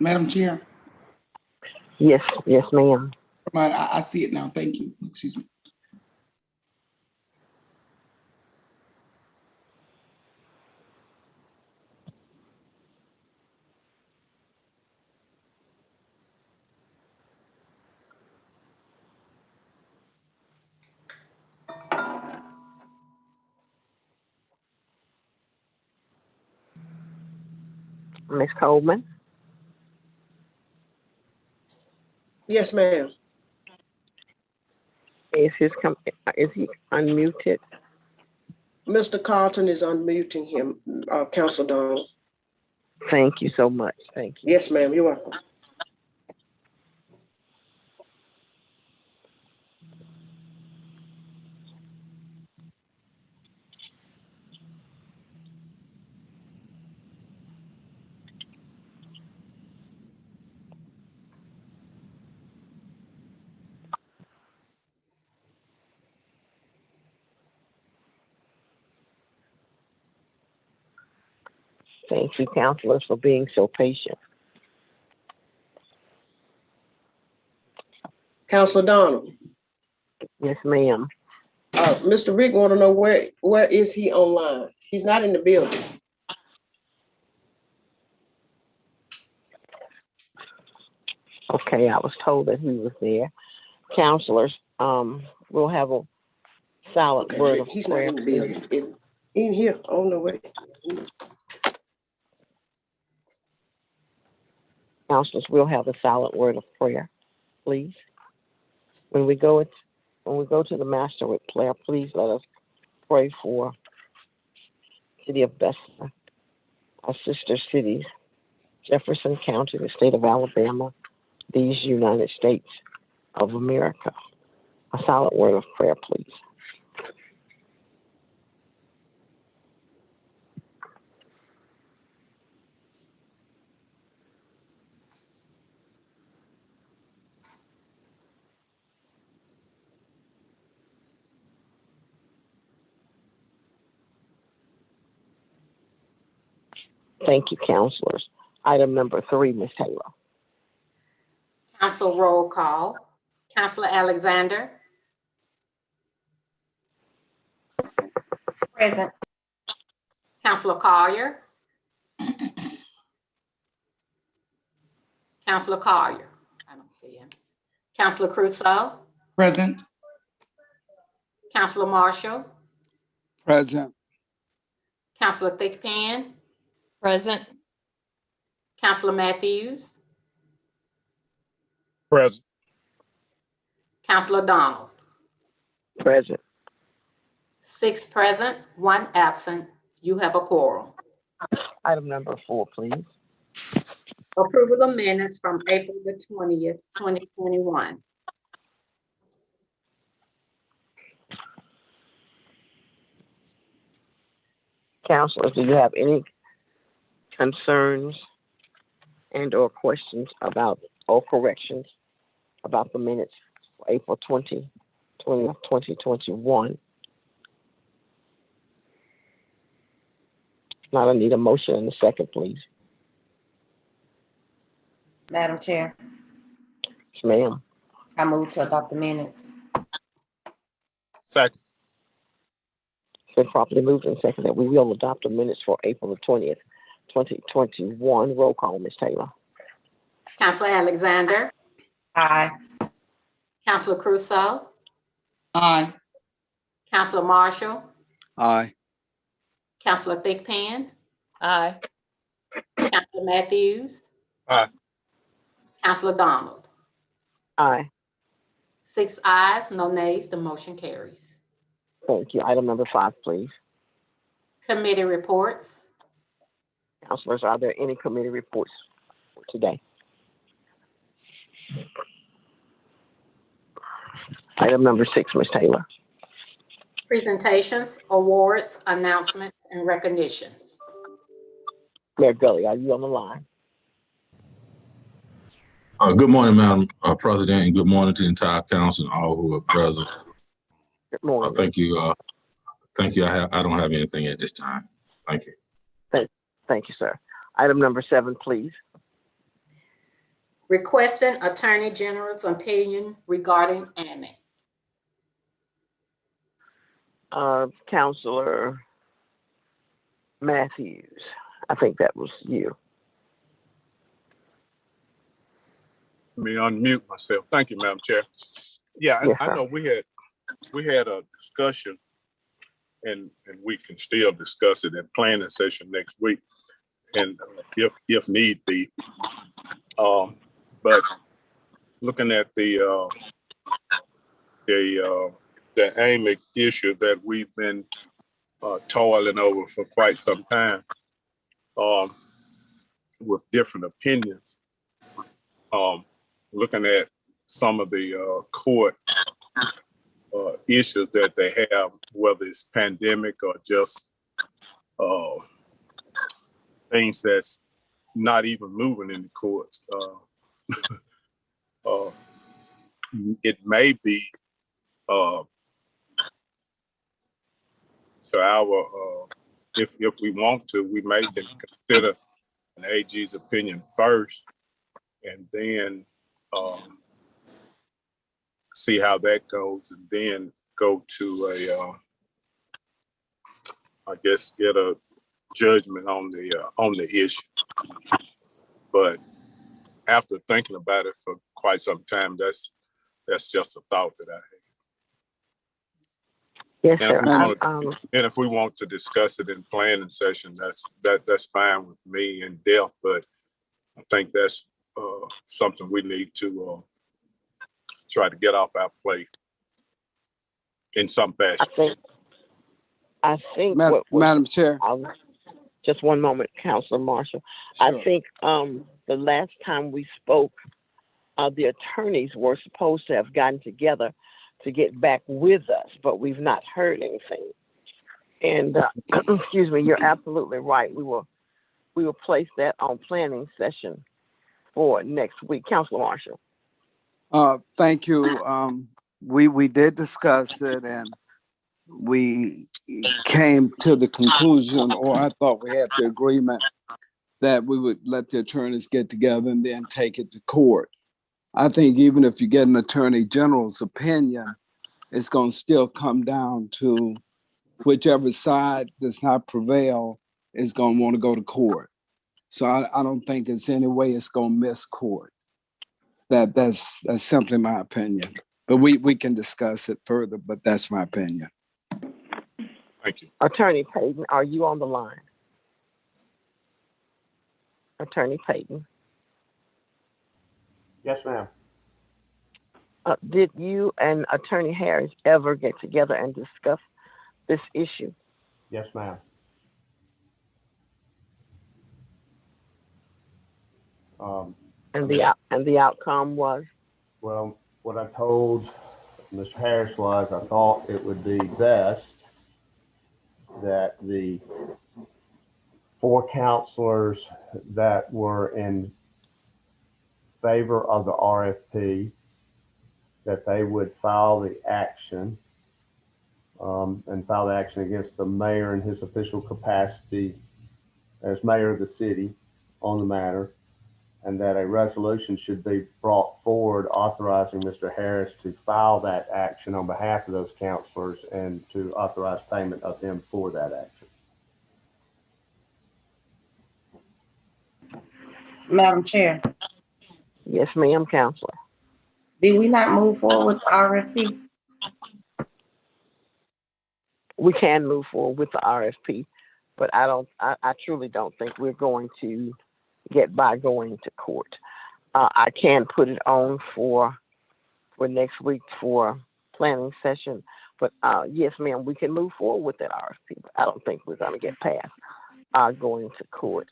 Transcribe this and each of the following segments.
Madam Chair. Yes, ma'am. I see it now. Thank you. Excuse me. Ms. Coleman? Yes, ma'am. Is he unmuted? Mr. Carlton is unmuting him, Council Donald. Thank you so much. Thank you. Yes, ma'am. You're welcome. Thank you, counselors, for being so patient. Councilor Donald. Yes, ma'am. Mr. Rick want to know where is he online? He's not in the building. Okay, I was told that he was there. Counselors, we'll have a silent word of He's prayer. not in the building. Is in here on the way. Counselors, we'll have a silent word of prayer, please. When we go to the master with prayer, please let us pray for the city of Bessemer, our sister cities, Jefferson County, the state of Alabama, these United States of America. A silent word of prayer, please. Thank you, counselors. Item number 3, Ms. Taylor. Council roll call. Councilor Alexander. Present. Councilor Collier. Councilor Collier. I don't see him. Councilor Crusoe. Present. Councilor Marshall. Present. Councilor Thickpan. Present. Councilor Matthews. Present. Councilor Donald. Present. 6 present, 1 absent. You have a quorum. Item number 4, please. Approval of minutes from April the 20th, 2021. Counselors, do you have any concerns and or questions about or corrections about the minutes for April 20th, 2021? Now I need a motion and a second, please. Madam Chair, Yes, ma'am. I move to adopt the minutes. Second. It's been properly moved and seconded that we will adopt the minutes for April the 20th, 2021. Roll call, Ms. Taylor. Councilor Alexander. Aye. Councilor Crusoe. Aye. Councilor Marshall. Aye. Councilor Thickpan. Aye. Councilor Matthews. Aye. Councilor Donald. Aye. 6 ayes, no nays. The motion carries. Thank you. Item number 5, please. Committee reports. Counselors, are there any committee reports for today? Item number 6, Ms. Taylor. Presentations, awards, announcements, and recognitions. Mayor Gully, are you on the line? Good morning, Madam President, and good morning to the entire council and all who are present. Good morning. Thank you. Thank you. I don't have anything at this time. Thank you. Thank you, sir. Item number 7, please. requesting Attorney General's opinion regarding AMIC. Counselor Matthews, I think that was you. Let me unmute myself. Thank you, Madam Chair. Yeah, Yes, I sir. know we had a discussion, and we can still discuss it in planning session next week, and if need be. But looking at the AMIC issue that we've been toiling over for quite some time, with different opinions. Looking at some of the court issues that they have, whether it's pandemic or just things that's not even moving in the courts. It may be to our, if we want to, we may consider an AG's opinion first, and then see how that goes, and then go to I guess get a judgment on the issue. But after thinking about it for quite some time, that's just a thought that I had. Yes, And sir. if we want to discuss it in planning session, that's fine with me and Def, but I think that's something we need to try to get off our plate in some fashion. I think Madam Chair. Just one moment, Councilor Marshall. Sure. I think the last time we spoke, the attorneys were supposed to have gotten together to get back with us, but we've not heard anything. And excuse me, you're absolutely right. We will place that on planning session for next week. Councilor Marshall. Thank you. We did discuss it, and we came to the conclusion, or I thought we had the agreement, that we would let the attorneys get together and then take it to court. I think even if you get an attorney general's opinion, it's going to still come down to whichever side does not prevail is going to want to go to court. So I don't think there's any way it's going to miss court. That's simply my opinion. But we can discuss it further, but that's my opinion. Thank you. Attorney Payton, are you on the line? Attorney Payton. Yes, ma'am. Did you and Attorney Harris ever get together and discuss this issue? Yes, ma'am. And the outcome was? Well, what I told Mr. Harris was I thought it would be best that the 4 counselors that were in favor of the RFP, that they would file the action and file the action against the mayor in his official capacity as mayor of the city on the matter, and that a resolution should be brought forward authorizing Mr. Harris to file that action on behalf of those counselors and to authorize payment of him for that action. Madam Chair, Yes, ma'am, Counselor. did we not move forward with the RFP? We can move forward with the RFP, but I truly don't think we're going to get by going to court. I can put it on for next week for planning session, but yes, ma'am, we can move forward with that RFP. But I don't think we're going to get past going to court.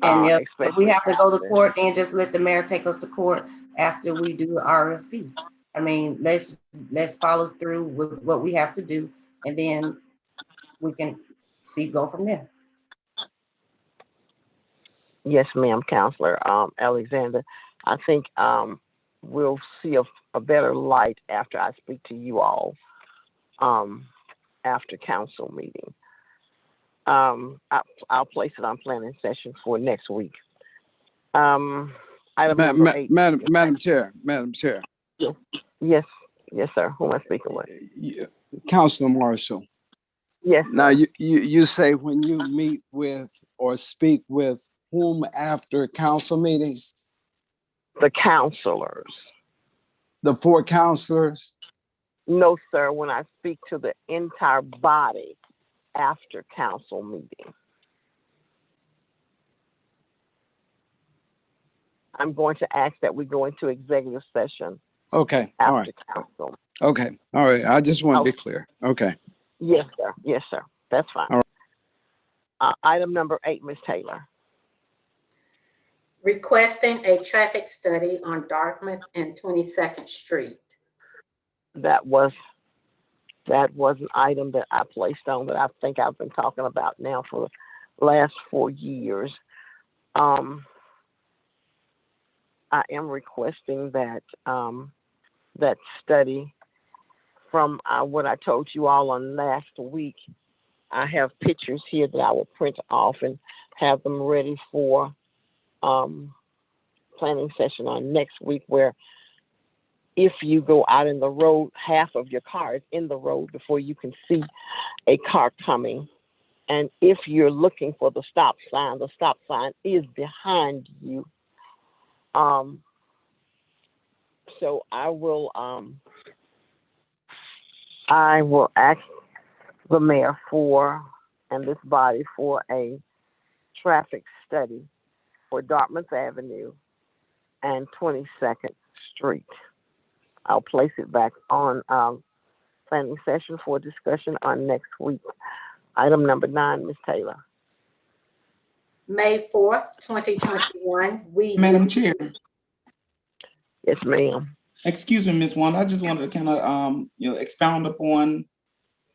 And if we have to go to after- court, then just let the mayor take us to court after we do the RFP. I mean, let's follow through with what we have to do, and then we can go from there. Yes, ma'am, Counselor Alexander. I think we'll see a better light after I speak to you all after council meeting. I'll place it on planning session for next week. Item number 8. Madam Chair, Yes, yes, sir. Who am I speaking with? Councilor Marshall. Yes, Now, sir. you say when you meet with or speak with whom after council meeting? The counselors. The 4 counselors? No, sir. When I speak to the entire body after council meeting, I'm going to ask that we go into executive session Okay, all after right. council. Okay, all right. I just want to be clear. Okay. Yes, sir. Yes, sir. That's fine. All Item number 8, Ms. Taylor. Requesting a traffic study on Dartmouth and 22nd Street. That was an item that I placed on that I think I've been talking about now for the last 4 years. I am requesting that that study from what I told you all on last week. I have pictures here that I will print off and have them ready for planning session on next week, where if you go out in the road, half of your car is in the road before you can see a car coming. And if you're looking for the stop sign is behind you. So I will ask the mayor and this body for a traffic study for Dartmouth Avenue and 22nd Street. I'll place it back on planning session for discussion on next week. Item number 9, Ms. Taylor. May 4th, 2021, Madam Chair, Yes, ma'am. excuse me, Ms. Wanda, I just wanted to kind of, expound upon,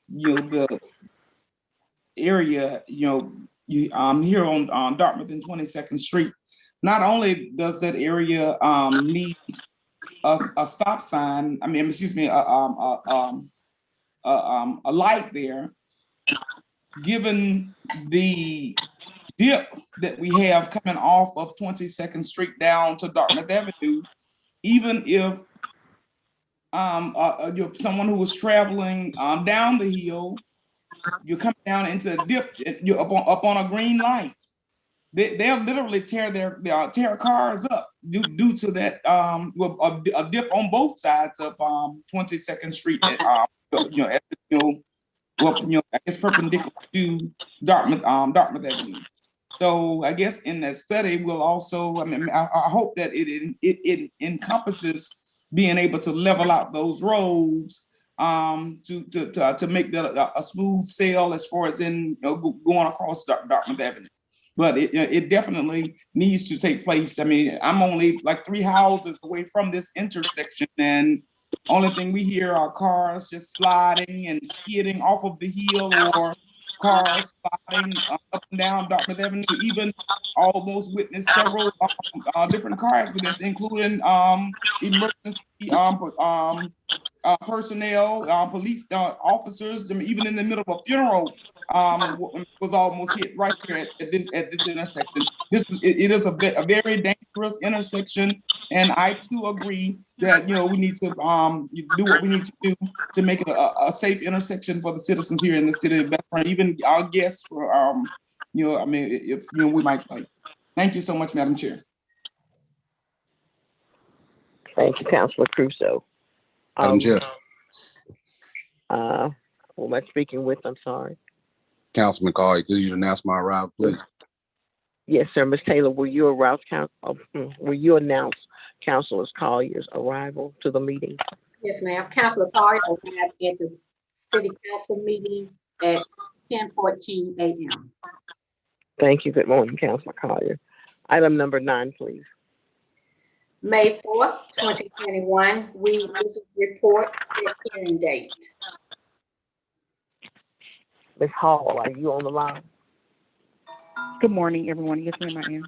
the area, here on Dartmouth and 22nd Street. Not only does that area need a stop sign, a light there, given the dip that we have coming off of 22nd Street down to Dartmouth Avenue, even if you're someone who was traveling down the hill, you're coming down into the dip, you're up on a green light. They'll literally tear cars up due to that a dip on both sides of 22nd Street. I guess perpendicular to Dartmouth Avenue. So I guess in that study, we'll also, I hope that it encompasses being able to level out those roads to make that a smooth sail as far as going across Dartmouth Avenue. But it definitely needs to take place. I mean, I'm only like 3 houses away from this intersection, and only thing we hear are cars just sliding and skidding off of the hill, or cars sliding up and down Dartmouth Avenue. Even almost witnessed several different car accidents, including emergency personnel, police officers. I mean, even in the middle of a funeral, was almost hit right here at this intersection. It is a very dangerous intersection, and I too agree that we need to do what we need to do to make it a safe intersection for the citizens here in the city of Bessemer, even our guests for if we might say. Thank you so much, Madam Chair. Thank you, Councilor Crusoe. Madam Chair. Who am I speaking with? I'm sorry. Councilman Carr, could you announce my arrival, please? Yes, sir. Ms. Taylor, will you announce Councilor Collier's arrival to the meeting? Yes, ma'am. Councilor Collier arrived at the city council meeting at 10:14 a.m. Thank you. Good morning, Councilor Collier. Item number 9, please. May 4th, 2021, weed users report set hearing date. Ms. Hall, are you on the line? Good morning, everyone. Yes, ma'am, I am.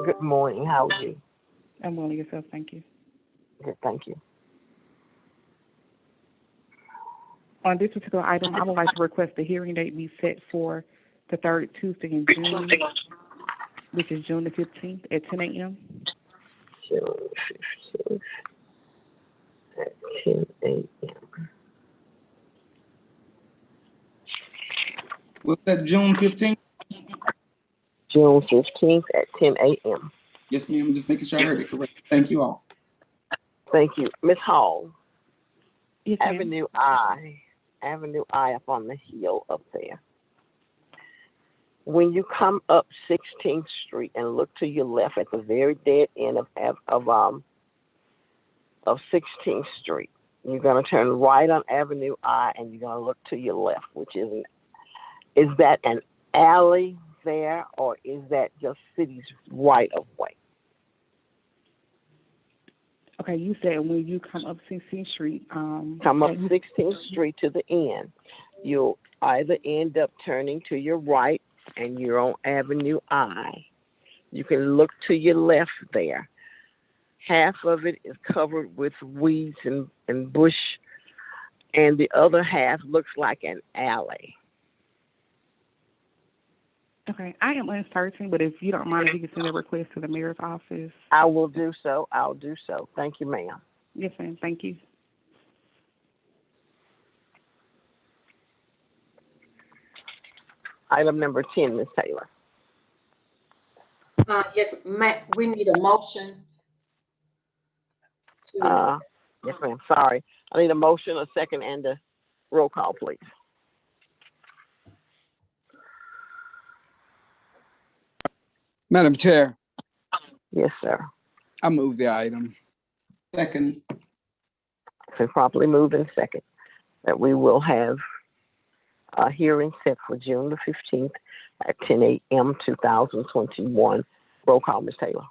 Good morning. How are you? I'm well, yourself. Thank you. Good, thank you. On this particular item, I would like to request the hearing date be set for the third Tuesday in June, which is June the 15th at 10 a.m. June 15th at 10 a.m. Was that June 15th? June 15th at 10 a.m. Yes, ma'am. Just making sure I heard it correct. Thank you all. Thank you. Ms. Hall, Yes, ma'am. Avenue I up on the hill up there. When you come up 16th Street and look to your left at the very dead end of 16th Street, you're gonna turn right on Avenue I and you're gonna look to your left, which is that an alley there or is that just city's right of way? Okay, you said when you come up 16th Street, Come up 16th Street to the end, you'll either end up turning to your right and you're on Avenue I. You can look to your left there. Half of it is covered with weeds and bush, and the other half looks like an alley. Okay, I am uncertain, but if you don't mind, if you can send a request to the mayor's office. I will do so. I'll do so. Thank you, ma'am. Yes, ma'am. Thank you. Item number 10, Ms. Taylor. Yes, we need a motion to, Yes, ma'am. Sorry. I need a motion, a second, and a roll call, please. Madam Chair, Yes, sir. I move the item. Second. Been properly moved in second that we will have a hearing set for June the 15th at 10 a.m. 2021. Roll call, Ms. Taylor.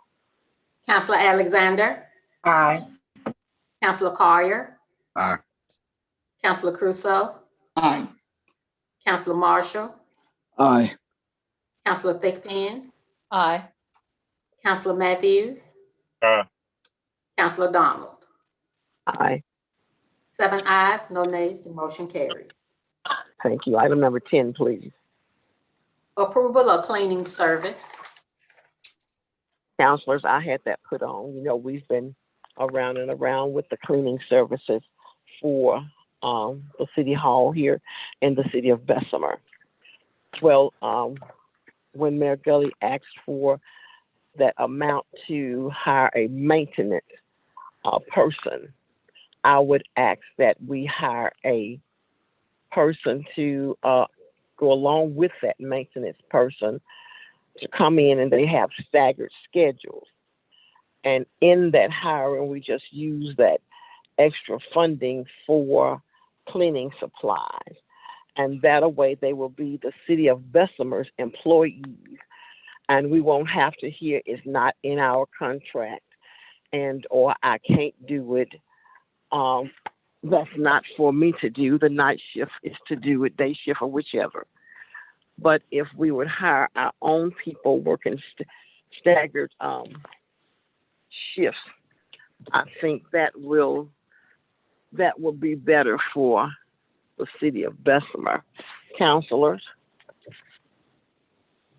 Councilor Alexander, Aye. Councilor Collier, Aye. Councilor Crusoe, Aye. Councilor Marshall, Aye. Councilor Thigpen, Aye. Councilor Matthews, Aye. Councilor Donald. Aye. 7 ayes, no nays, the motion carries. Thank you. Item number 10, please. Approval of cleaning service. Counselors, I had that put on. You know, we've been around and around with the cleaning services for the city hall here in the city of Bessemer. Well, when Mayor Gully asked for that amount to hire a maintenance person, I would ask that we hire a person to go along with that maintenance person to come in, and they have staggered schedules. And in that hiring, we just use that extra funding for cleaning supplies. And that way they will be the city of Bessemer's employees. And we won't have to hear it's not in our contract and or I can't do it. That's not for me to do. The night shift is to do it, day shift or whichever. But if we would hire our own people working staggered shifts, I think that will be better for the city of Bessemer. Councilors?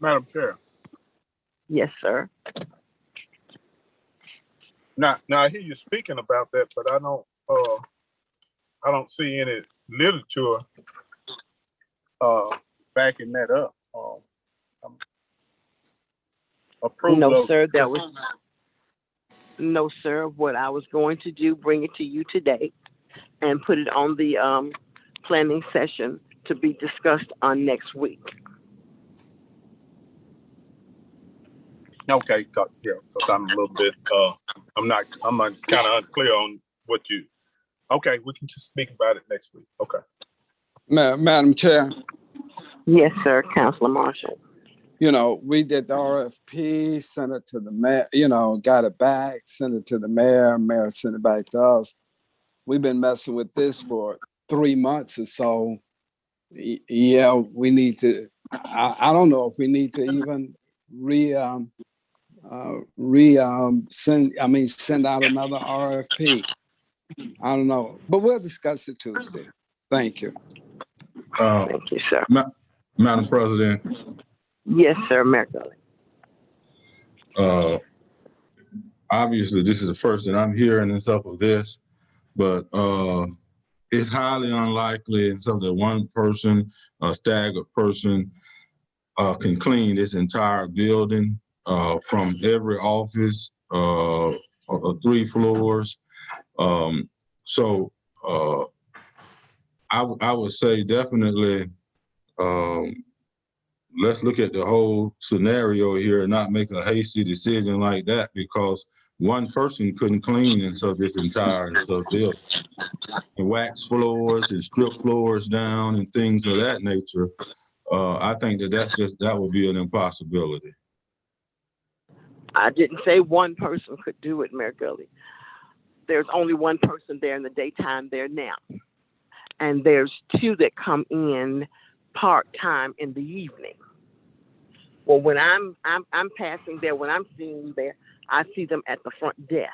Madam Chair. Yes, sir. Now I hear you speaking about that, but I don't see any literature backing that up. Approval No, of, sir. No, sir. What I was going to do, bring it to you today and put it on the planning session to be discussed on next week. okay, because I'm a little bit, I'm kind of unclear on what you, okay, we can just speak about it next week. Okay. Madam Chair, Yes, sir. Councilor Marshall. you know, we did the RFP, sent it to the mayor, you know, got it back, sent it to the mayor sent it back to us. We've been messing with this for 3 months or so. Yeah, we need to, I don't know if we need to even send out another RFP. I don't know, but we'll discuss it Tuesday. Thank you. Thank you, sir. Madam President, Yes, sir, Mayor Gully. obviously this is the first that I'm hearing and stuff of this, but it's highly unlikely and so that one person, a staggered person, can clean this entire building from every office, 3 floors. So I would say definitely let's look at the whole scenario here and not make a hasty decision like that, because one person couldn't clean and so this entire building. And wax floors and strip floors down and things of that nature. I think that would be an impossibility. I didn't say one person could do it, Mayor Gully. There's only one person there in the daytime there now. And there's 2 that come in part-time in the evening. Well, when I'm passing there, when I'm seeing them there, I see them at the front desk.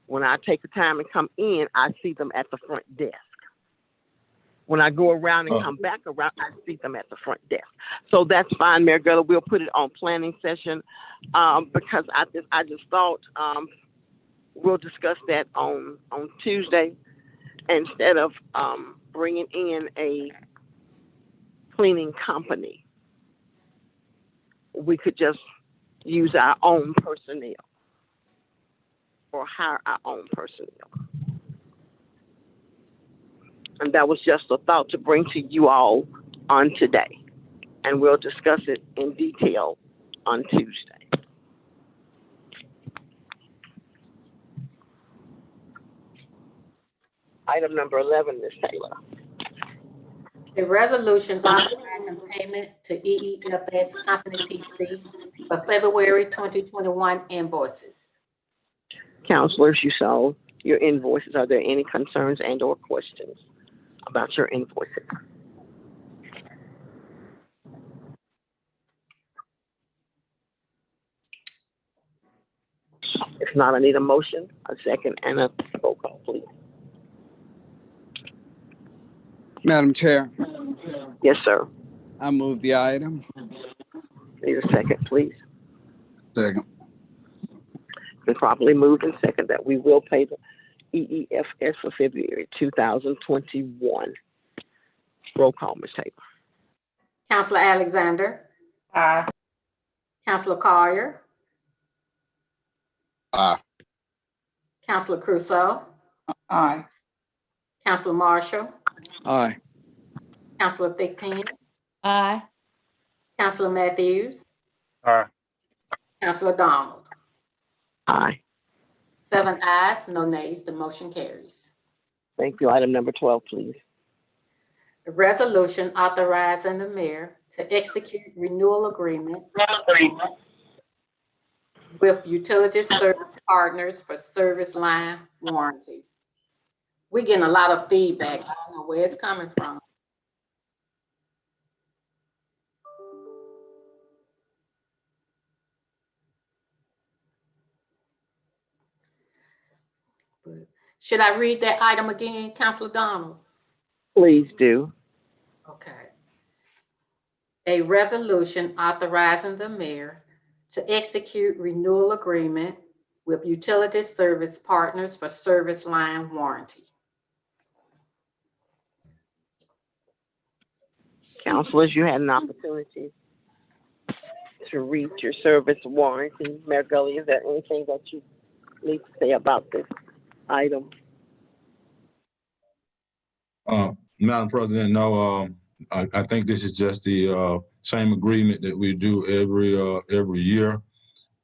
When I take the time and come in, I see them at the front desk. When I go around and come back around, I see them at the front desk. So that's fine, Mayor Gully. We'll put it on planning session because I just thought we'll discuss that on Tuesday instead of bringing in a cleaning company. We could just use our own personnel or hire our own personnel. And that was just a thought to bring to you all on today. And we'll discuss it in detail on Tuesday. Item number 11, Ms. Taylor. A resolution authorizing payment to EEFS Company PC for February 2021 invoices. Counselors, you saw your invoices. Are there any concerns and or questions about your invoices? If not, I need a motion, a second, and a roll call, please. Madam Chair, Yes, sir. I move the item. Need a second, please. Second. Been properly moved and second that we will pay the EEFS for February 2021. Roll call, Ms. Taylor. Councilor Alexander, Aye. Councilor Collier, Aye. Councilor Crusoe, Aye. Councilor Marshall, Aye. Councilor Thigpen, Aye. Councilor Matthews, Aye. Councilor Donald. Aye. 7 ayes, no nays, the motion carries. Thank you. Item number 12, please. A resolution authorizing the mayor to execute renewal agreement with utility service partners for service line warranty. We're getting a lot of feedback. I don't know where it's coming from. But should I read that item again, Councilor Donald? Please do. Okay. A resolution authorizing the mayor to execute renewal agreement with utility service partners for service line warranty. Counselors, you had an opportunity to read your service warranty. Mayor Gully, is there anything that you need to say about this item? Madam President, no, I think this is just the same agreement that we do every year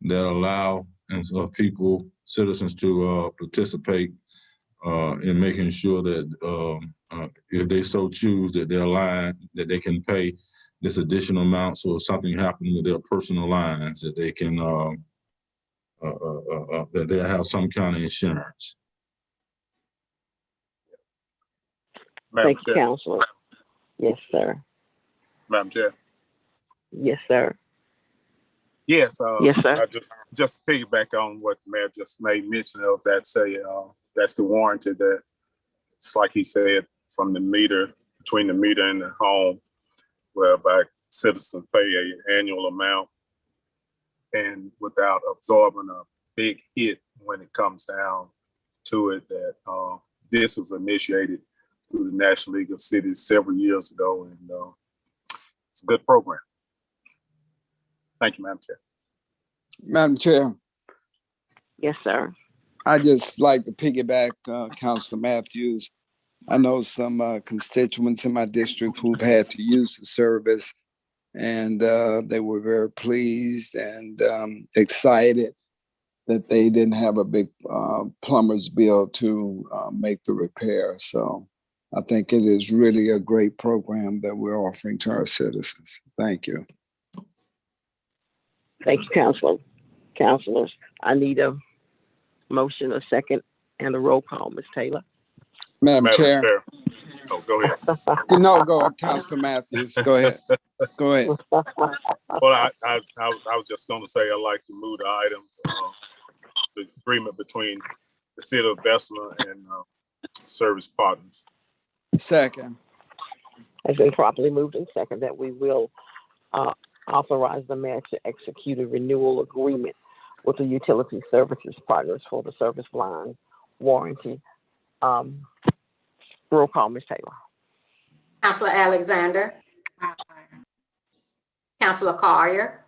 that allow people, citizens to participate in making sure that if they so choose that their line, that they can pay this additional amount. So if something happened with their personal lines, that they can that they have some kind of insurance. Madam Thank you, Chair. Counselor. Yes, sir. Madam Chair. Yes, sir. Yes. Yes, sir. I just to piggyback on what the mayor just made mention of, that's the warranty that it's like he said, from the meter, between the meter and the home, whereby citizens pay an annual amount and without absorbing big hit when it comes down to it. That this was initiated through the National League of Cities several years ago, and it's a good program. Thank you, Madam Chair. Madam Chair, Yes, sir. I just like to piggyback Councilor Matthews. I know some constituents in my district who've had to use the service, and they were very pleased and excited that they didn't have a big plumber's bill to make the repair. So I think it is really a great program that we're offering to our citizens. Thank you. Thank you, Councilors. I need a motion, a second, and a roll call, Ms. Taylor. Madam Chair. Oh, go ahead. No, go, Councilor Matthews. Go ahead. Go ahead. Well, I was just going to say I'd like to move the item, the agreement between the city of Bessemer and service partners. Second. Has been properly moved and second that we will authorize the mayor to execute a renewal agreement with the utility services partners for the service line warranty. Roll call, Ms. Taylor. Councilor Alexander. Councilor Collier.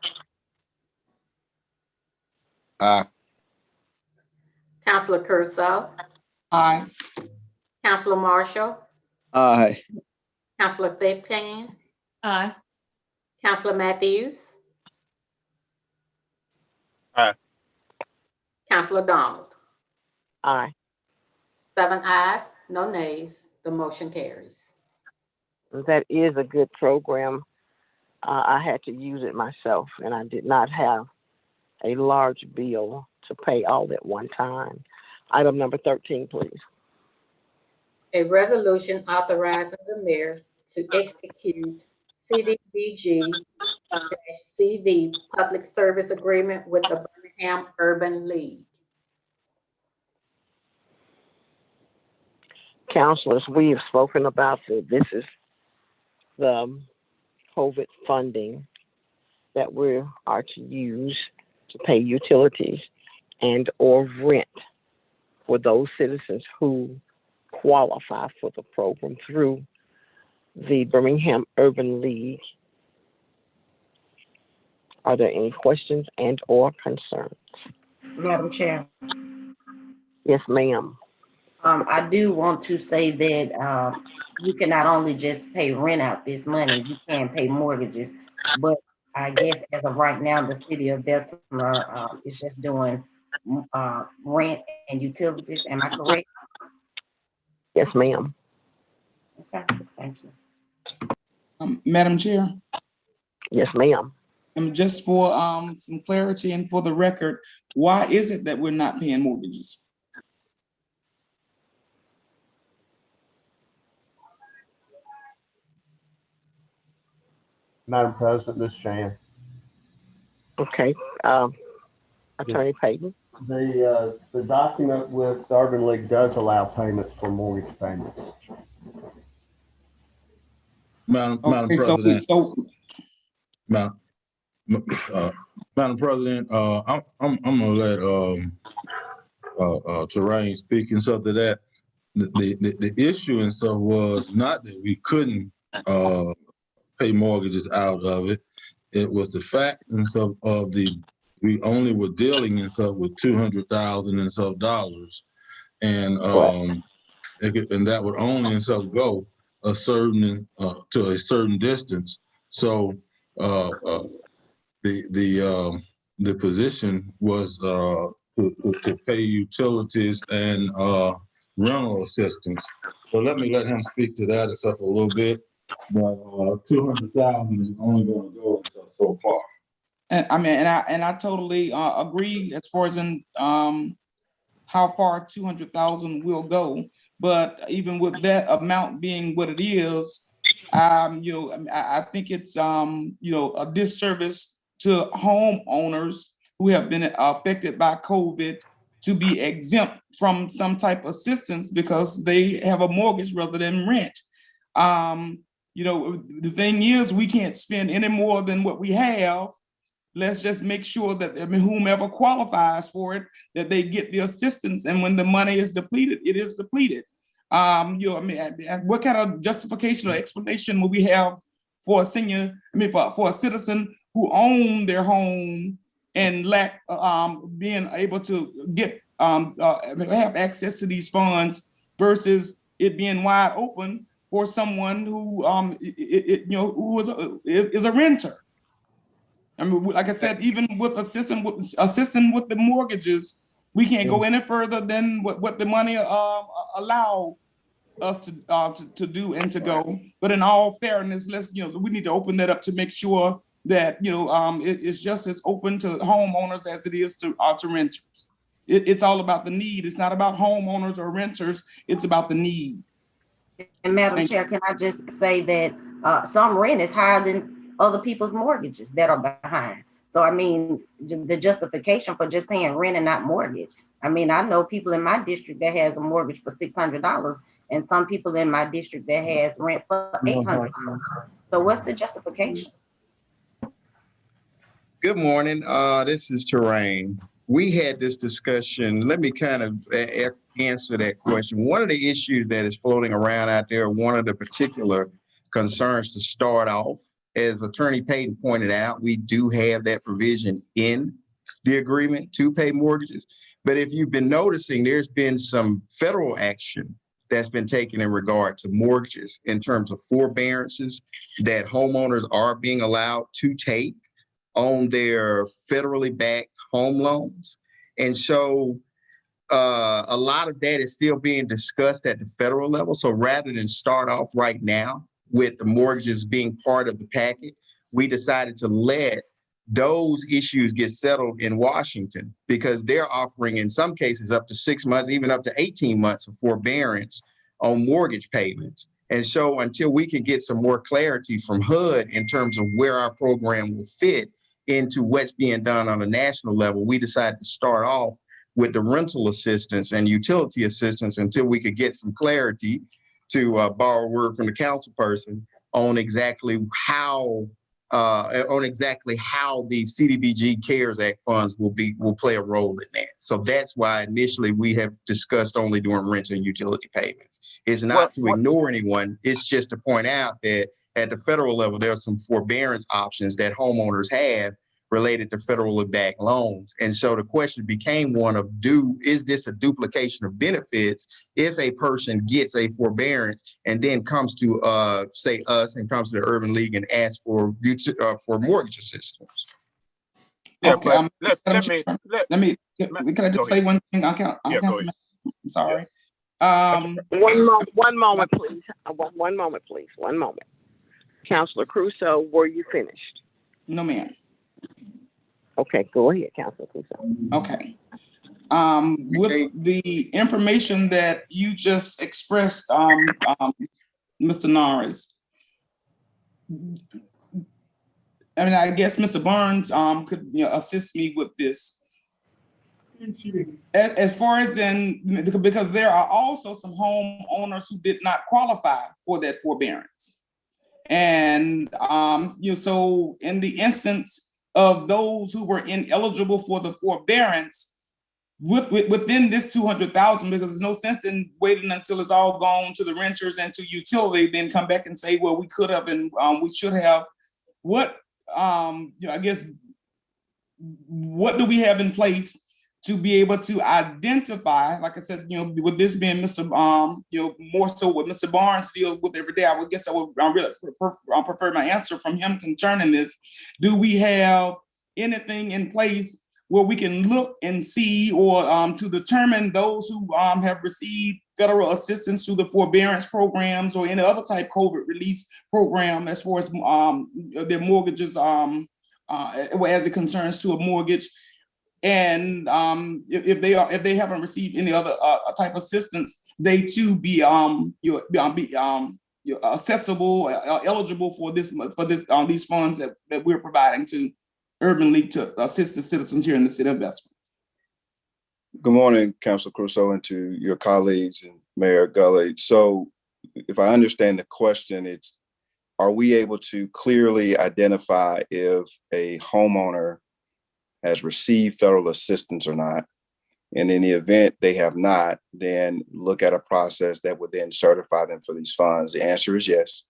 Aye. Councilor Curso. Aye. Councilor Marshall. Aye. Councilor Thigpen. Aye. Councilor Matthews. Aye. Councilor Donald. Aye. 7 ayes, no nays. The motion carries. That is a good program. I had to use it myself, and I did not have a large bill to pay all at one time. Item number 13, please. A resolution authorizing the mayor to execute CDBG-CV public service agreement with the Birmingham Urban League. Councilors, we have spoken about this is the COVID funding that we are to use to pay utilities and or rent for those citizens who qualify for the program through the Birmingham Urban League. Are there any questions and or concerns? Madam Chair, Yes, ma'am. I do want to say that you can not only just pay rent out this money, you can pay mortgages, but I guess as of right now, the city of Bessemer is just doing rent and utilities. Am I correct? Yes, ma'am. Okay, thank you. Madam Chair, Yes, ma'am. just for some clarity and for the record, why is it that we're not paying mortgages? Madam President, Ms. Chan, Okay. Attorney Payton. the document with the Urban League does allow payments for mortgage payments. Madam Okay, President. so Madam President, I'm gonna let Terrain speak and stuff to that. The issue and stuff was not that we couldn't pay mortgages out of it. It was the fact and stuff of we only were dealing and stuff with $200,000 and stuff dollars, and and that would only and stuff go a certain to a certain distance. So the position was to pay utilities and rental assistance. So let him speak to that and stuff a little bit. But 200,000 is only going to go so far. and I mean, and I totally agree as far as in how far 200,000 will go. But even with that amount being what it is, I think it's a disservice to homeowners who have been affected by COVID to be exempt from some type of assistance because they have a mortgage rather than rent. The thing is, we can't spend any more than what we have. let's just make sure that, I mean, whomever qualifies for it, that they get the assistance. And when the money is depleted, it is depleted. You know, I mean, what kind of justification or explanation will we have for a senior, I mean, for a citizen who own their home and lack being able to get have access to these funds versus it being wide open for someone who you know, who is a renter. I mean, like I said, even with assisting with the mortgages, we can't go any further than what the money allow us to do and to go. But in all fairness, let's, you know, we need to open that up to make sure that, you know, it's just as open to homeowners as it is to renters. It's all about the need. It's not about homeowners or renters. It's about the need. And Madam Thank Chair, you. can I just say that some rent is higher than other people's mortgages that are behind. So I mean, the justification for just paying rent and not mortgage. I mean, I know people in my district that has a mortgage for $600, and some people in my district that has rent for $800. So what's the justification? Good morning. This is Terrain. We had this discussion. Let me kind of answer that question. One of the issues that is floating around out there, one of the particular concerns to start off, as Attorney Payton pointed out, we do have that provision in the agreement to pay mortgages. But if you've been noticing, there's been some federal action that's been taken in regard to mortgages in terms of forbearances that homeowners are being allowed to take on their federally backed home loans. And so a lot of that is still being discussed at the federal level. So rather than start off right now with the mortgages being part of the packet, we decided to let those issues get settled in Washington, because they're offering in some cases up to 6 months, even up to 18 months of forbearance on mortgage payments. And so until we can get some more clarity from HUD in terms of where our program will fit into what's being done on a national level, we decided to start off with the rental assistance and utility assistance until we could get some clarity, to borrow a word from the council person, on exactly how the CDBG CARES Act funds will play a role in that. So that's why initially we have discussed only doing rent and utility payments. It's not to ignore anyone. It's just to point out that at the federal level, there are some forbearance options that homeowners have related to federally backed loans. And so the question became one of, is this a duplication of benefits if a person gets a forbearance and then comes to say us and comes to the Urban League and asks for mortgage assistance? Yeah, Okay, but can I just say one thing on Councilman? I'm sorry. One moment, please. One moment, please. One moment. Councilor Crusoe, were you finished? No, ma'am. Okay, go ahead, Councilor Crusoe. Okay. With the information that you just expressed, Mr. Norris, I mean, I guess Mr. Burns could, you know, assist me with this. As far as because there are also some homeowners who did not qualify for that forbearance. And, you know, so in the instance of those who were ineligible for the forbearance, within this 200,000, because there's no sense in waiting until it's all gone to the renters and to utility, then come back and say, well, we could have and we should have. What, you know, I guess, what do we have in place to be able to identify, like I said, you know, with this being Mr. You know, more so what Mr. Barnes deals with every day, I would guess I would really prefer my answer from him concerning this. Do we have anything in place where we can look and see, or to determine those who have received federal assistance through the forbearance programs or any other type COVID release program, as far as their mortgages, as it concerns to a mortgage? And if they haven't received any other type of assistance, they too be accessible, eligible for these funds that we're providing to Urban League to assist the citizens here in the city of Bessemer. Good morning, Councilor Crusoe, and to your colleagues and Mayor Gully. So if I understand the question, it's, are we able to clearly identify if a homeowner has received federal assistance or not. And in the event they have not, then look at a process that would then certify them for these funds. The answer is yes.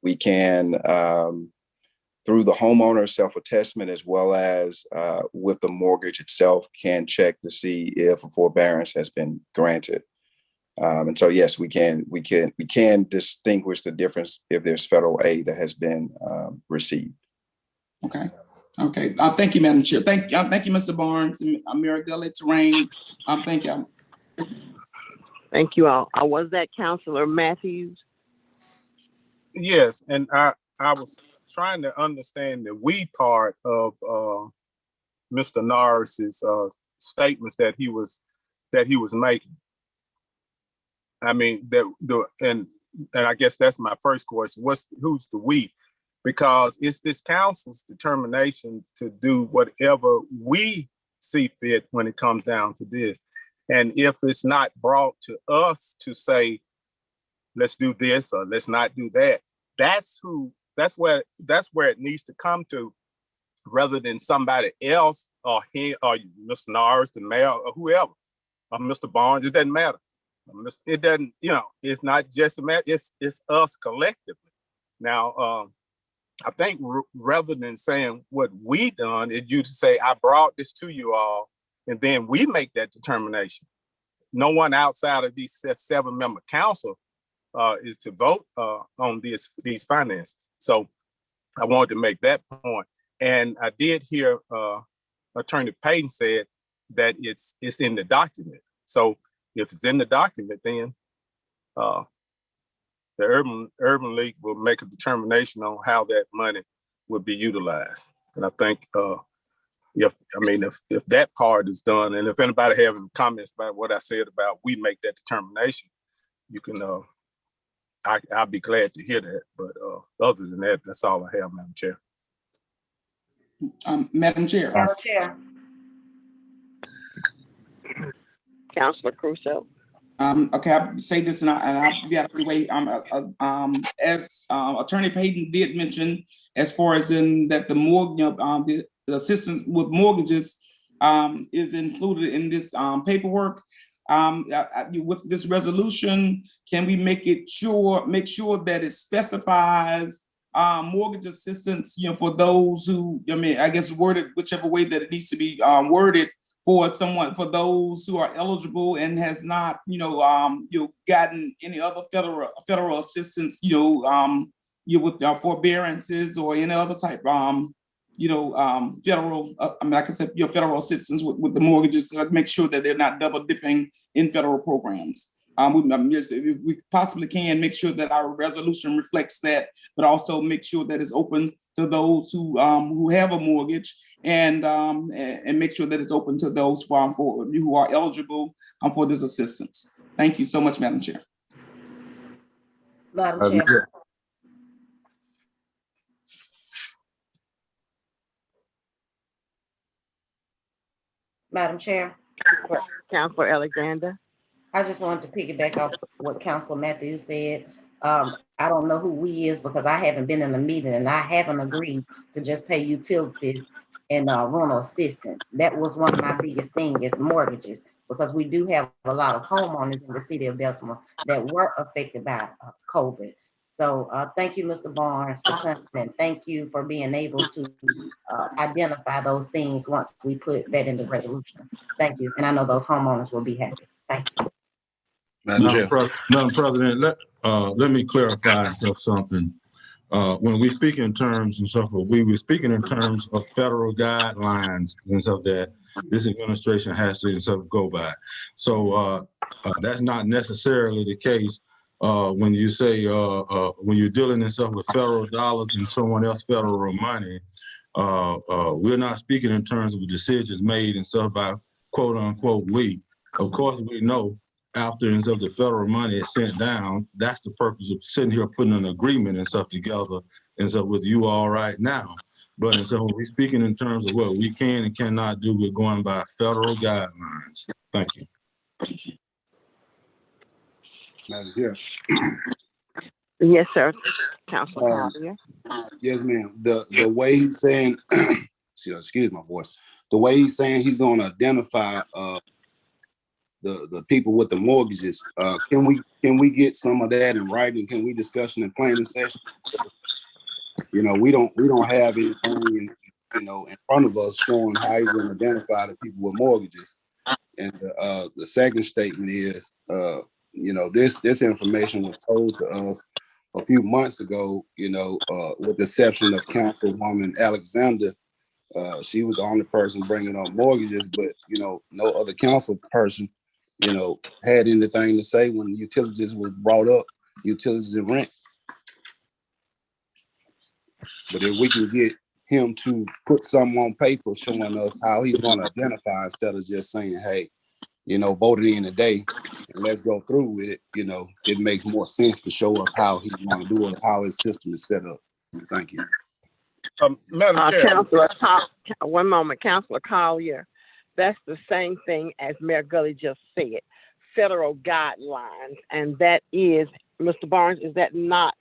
We can, through the homeowner self-attestment, as well as with the mortgage itself, can check to see if a forbearance has been granted. And so, yes, we can distinguish the difference if there's federal aid that has been received. Okay. Okay. Thank you, Madam Chair. Thank you, Mr. Barnes and Mayor Gully, Terrain. Thank you. Thank you all. Was that Councilor Matthews? Yes, and I was trying to understand the we part of Mr. Norris's statements that he was making. I mean, and I guess that's my first question. Who's the we? Because it's this council's determination to do whatever we see fit when it comes down to this. And if it's not brought to us to say, let's do this or let's not do that, that's where it needs to come to, rather than somebody else or he or Mr. Norris, the mayor, or whoever, or Mr. Barnes. It doesn't matter. It doesn't, it's not just a matter, it's us collectively. Now, I think rather than saying what we done, is you to say, I brought this to you all, and then we make that determination. No one outside of these 7-member council is to vote on these finances. So I wanted to make that point. And I did hear Attorney Payton said that it's in the document. So if it's in the document, then the Urban League will make a determination on how that money will be utilized. And I think if that part is done, and if anybody have any comments about what I said about we make that determination, you can, I'll be glad to hear that. But other than that, that's all I have, Madam Chair. Madam Chair. Madam Chair. Councilor Crusoe. Okay, I'll say this and I'll be out of the way. As Attorney Payton did mention, as far as in that the mortgage, the assistance with mortgages is included in this paperwork. With this resolution, can we make sure that it specifies mortgage assistance, for those who, I guess worded whichever way that it needs to be worded, for those who are eligible and has not, gotten any other federal assistance, with forbearances or any other type, federal, like I said, federal assistance with the mortgages to make sure that they're not double dipping in federal programs. If we possibly can make sure that our resolution reflects that, but also make sure that it's open to those who have a mortgage, and make sure that it's open to those who are eligible for this assistance. Thank you so much, Madam Chair. Madam Chair. Madam Chair. Councilor Alexander. I just wanted to piggyback off what Councilor Matthews said. I don't know who we is because I haven't been in a meeting, and I haven't agreed to just pay utilities and rental assistance. That was one of my biggest things is mortgages, because we do have a lot of homeowners in the city of Bessemer that were affected by COVID. So thank you, Mr. Barnes, for coming, and thank you for being able to identify those things once we put that in the resolution. Thank you. And I know those homeowners will be happy. Thank you. Madam President, let me clarify something. When we speak in terms and so forth, we were speaking in terms of federal guidelines and stuff that this administration has to go by. So that's not necessarily the case when you say when you're dealing in stuff with federal dollars and someone else federal money. We're not speaking in terms of decisions made and stuff by quote unquote we. Of course, we know after and stuff the federal money is sent down, that's the purpose of sitting here putting an agreement and stuff together and stuff with you all right now. But and so when we're speaking in terms of what we can and cannot do, we're going by federal guidelines. Thank you. Madam Chair. Yes, sir. Councilor Collier. Yes, ma'am. The way he's saying, excuse my voice, the way he's saying he's going to identify the people with the mortgages. Can we get some of that in writing? Can we discuss it in planning session? You know, we don't have anything in front of us showing how he's going to identify the people with mortgages. And the second statement is, this information was told to us a few months ago, with the exception of Councilwoman Alexander. She was the only person bringing up mortgages, but, no other council person, had anything to say when utilities was brought up, utilities and rent. But if we can get him to put something on paper showing us how he's going to identify instead of just saying, hey, vote it in today and let's go through with it, it makes more sense to show us how he's going to do it, how his system is set up. Thank you. Madam Chair. Councilor, one moment, Councilor Collier. That's the same thing as Mayor Gully just said, federal guidelines. And that is, Mr. Barnes, is that not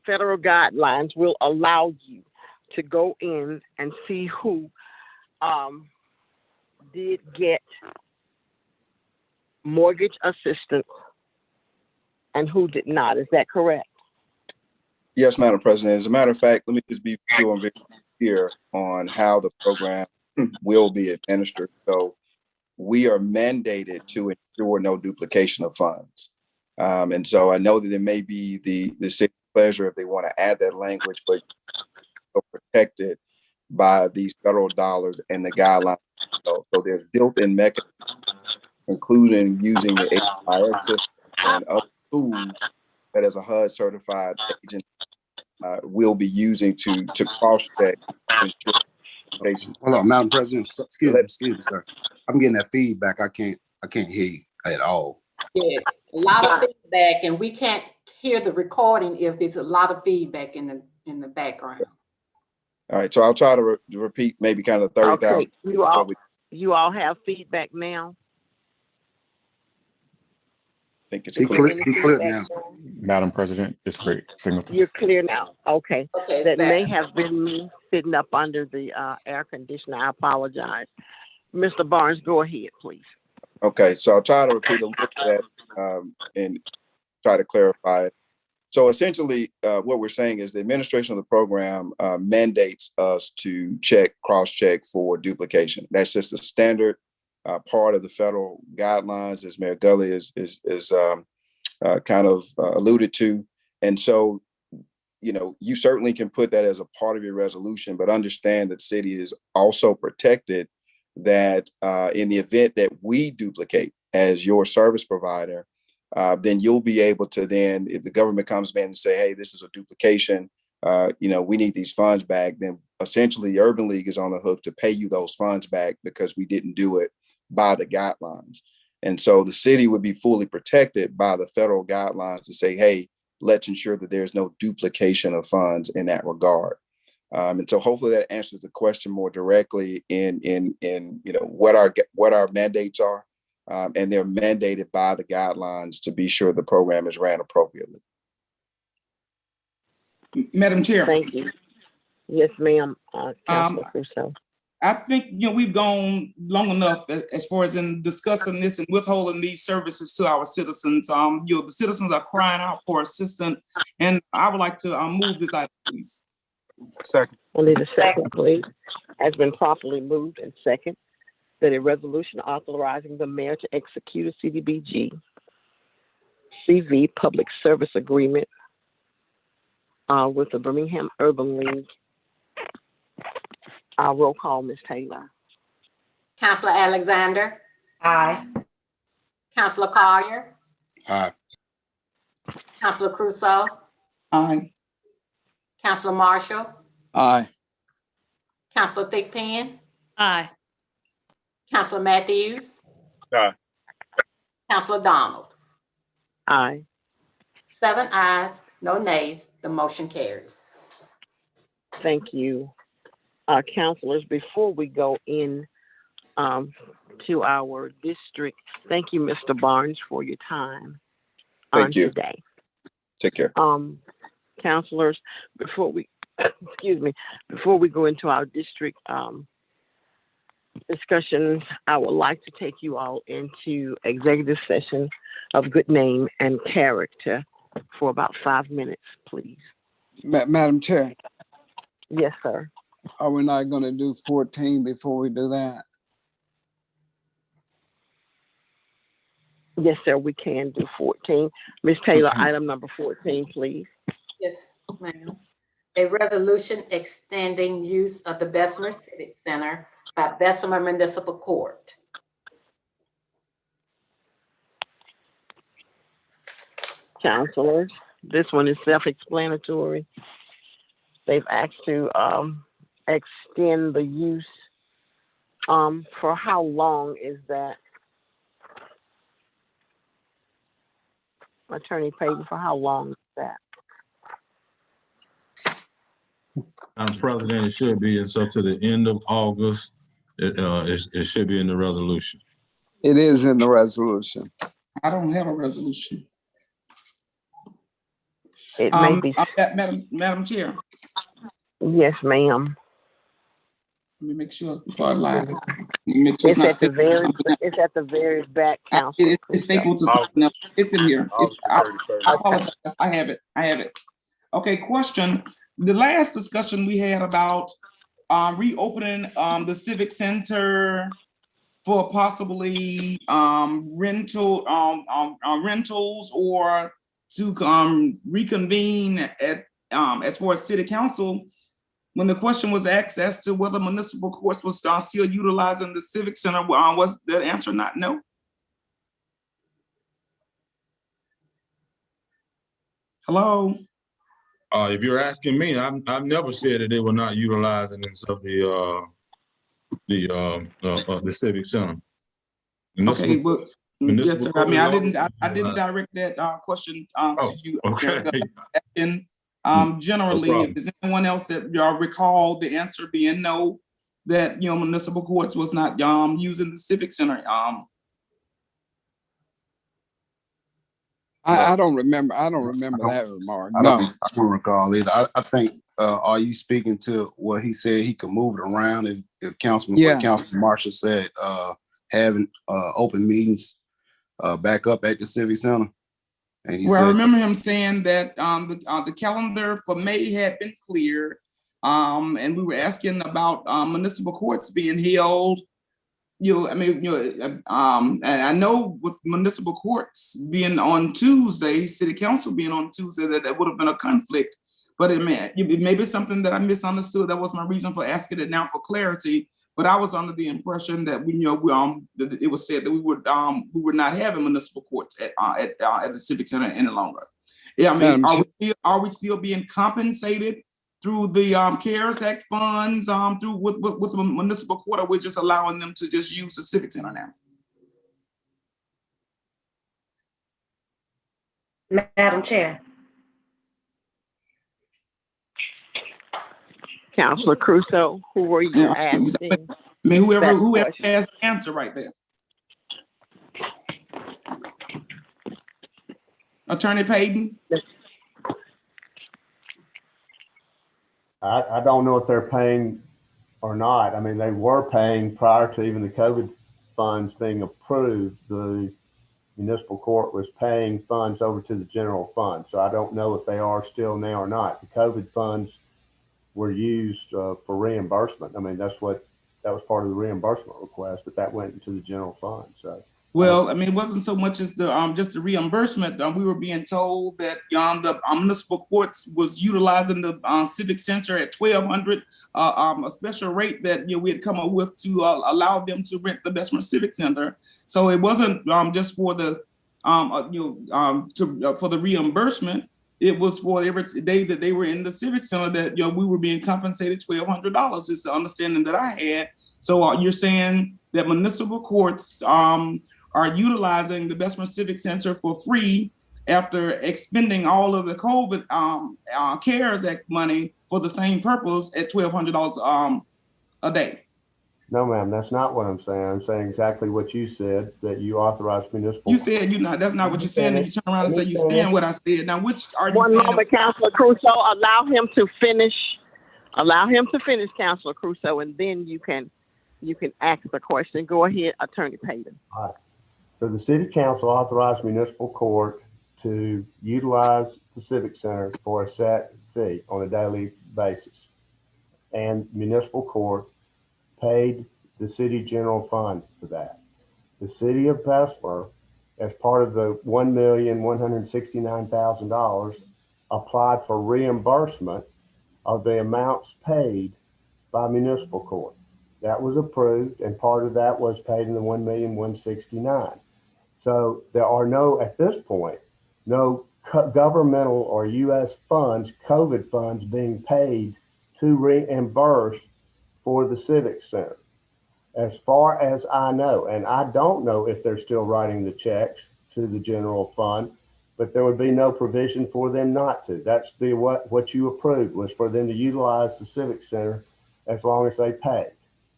federal guidelines will allow you to go in and see who did get mortgage assistance and who did not. Is that correct? Yes, Madam President. As a matter of fact, let me just be clear on how the program will be administered. So we are mandated to ensure no duplication of funds. And so I know that it may be the city's pleasure if they want to add that language, but protected by these federal dollars and the guidelines. So there's built-in mechanisms, including using the HIS system and other tools that as a HUD certified agent will be using to cross-check. Hold on, Madam President. Excuse me, sir. I'm getting that feedback. I can't hear you at all. Yes, a lot of feedback, and we can't hear the recording if it's a lot of feedback in the background. All right, so I'll try to repeat maybe kind of 30,000. Okay, you all have feedback now? I think it's clear now. Madam President, it's great. You're clear now. Okay. Okay, That may have been me sitting up under the air conditioner. I apologize. Mr. Barnes, go ahead, please. Okay, so I'll try to repeat a little bit and try to clarify it. So essentially, what we're saying is the administration of the program mandates us to cross-check for duplication. That's just a standard part of the federal guidelines, as Mayor Gully is kind of alluded to. And so, you certainly can put that as a part of your resolution, but understand that city is also protected that in the event that we duplicate as your service provider, then you'll be able to then, if the government comes in and say, hey, this is a duplication, we need these funds back, then essentially Urban League is on the hook to pay you those funds back because we didn't do it by the guidelines. And so the city would be fully protected by the federal guidelines to say, hey, let's ensure that there's no duplication of funds in that regard. And so hopefully that answers the question more directly in what our mandates are. And they're mandated by the guidelines to be sure the program is ran appropriately. Madam Chair. Thank you. Yes, ma'am. Councilor Crusoe. I think, we've gone long enough as far as in discussing this and withholding these services to our citizens. The citizens are crying out for assistance, and I would like to move this item, please. Second. I need a second, please. Has been properly moved and second that a resolution authorizing the mayor to execute a CDBG CV public service agreement with the Birmingham Urban League. Roll call, Ms. Taylor. Councilor Alexander. Aye. Councilor Collier. Aye. Councilor Crusoe. Aye. Councilor Marshall. Aye. Councilor Thigpen. Aye. Councilor Matthews. Aye. Councilor Donald. Aye. 7 ayes, no nays. The motion carries. Thank you. Councilors, before we go in to our district, thank you, Mr. Barnes, for your time Thank you. today. Take care. Councilors, before we excuse me, before we go into our district discussions, I would like to take you all into executive session of good name and character for about 5 minutes, please. Madam Chair, Yes, sir. are we not going to do 14 before we do that? Yes, sir, we can do 14. Ms. Taylor, Okay. item number 14, please. Yes, ma'am. A resolution extending use of the Bessemer Civic Center by Bessemer Municipal Court. Counselors, this one is self-explanatory. They've asked to extend the use. For how long is that? Attorney Payton, for how long is that? Madam President, it should be until to the end of August. It should be in the resolution. It is in the resolution. I don't have a resolution. It may be. Madam Chair, Yes, ma'am. let me make sure before I lie. Let me make sure It's not at the very. It's at the very back, Council. It's stapled to something else. It's in here. I apologize. I have it. Okay, question. The last discussion we had about reopening the Civic Center for possibly rentals or to reconvene at as far as City Council. When the question was asked as to whether municipal courts was still utilizing the Civic Center, was the answer not no? Hello? If you're asking me, I've never said that they were not utilizing this of the Civic Center. Okay, well, yes, sir. I mean, I didn't always direct that question to you. okay. And No generally, problem. is anyone else that y'all recall the answer being no, that municipal courts was not using the Civic Center? I don't remember. I don't remember that remark. No. I don't recall either. I think, are you speaking to what he said he could move it around if what Councilman Marshall said, having open meetings back up at the Civic Center? And he I said, remember him saying that the calendar for May had been cleared, and we were asking about municipal courts being held. And I know with municipal courts being on Tuesday, City Council being on Tuesday, that would have been a conflict. But it may be something that I misunderstood. That was my reason for asking it now for clarity. But I was under the impression that that it was said that we were not having municipal courts at the Civic Center any longer. Yeah, I mean, are we still being compensated through the CARES Act funds, through with the municipal court, or we're just allowing them to just use the Civic Center now? Madam Chair. Councilor Crusoe, who were you asking? I mean, whoever has the answer right there. Attorney Payton? I don't know if they're paying or not. I mean, they were paying prior to even the COVID funds being approved. The municipal court was paying funds over to the general fund. So I don't know if they are still now or not. The COVID funds were used for reimbursement. I mean, that was part of the reimbursement request, but that went into the general fund. So. Well, I mean, it wasn't so much as the just the reimbursement. We were being told that the municipal courts was utilizing the Civic Center at $1,200, a special rate that we had come up with to allow them to rent the Bessemer Civic Center. So it wasn't just for the for the reimbursement. It was for every day that they were in the Civic Center that we were being compensated $1,200. Is the understanding that I had. So you're saying that municipal courts are utilizing the Bessemer Civic Center for free after expending all of the COVID CARES Act money for the same purpose at $1,200 a day. No, ma'am, that's not what I'm saying. I'm saying exactly what you said, that you authorized municipal. You said that's not what you're saying, and you turn around and say you stand what I said. Now, which are you saying? One moment, Councilor Crusoe, allow him to finish Allow him to finish, Councilor Crusoe, and then you can ask the question. Go ahead, Attorney Payton. All right. So the city council authorized municipal court to utilize the Civic Center for a set fee on a daily basis. And municipal court paid the city general fund for that. The city of Bessemer, as part of the $1,169,000, applied for reimbursement of the amounts paid by municipal court. That was approved, and part of that was paid in the $1,169,000. So there are no, at this point, no governmental or U.S. funds, COVID funds, being paid to reimburse for the Civic Center. As far as I know, and I don't know if they're still writing the checks to the general fund, but there would be no provision for them not to. That's what you approved, was for them to utilize the Civic Center as long as they pay.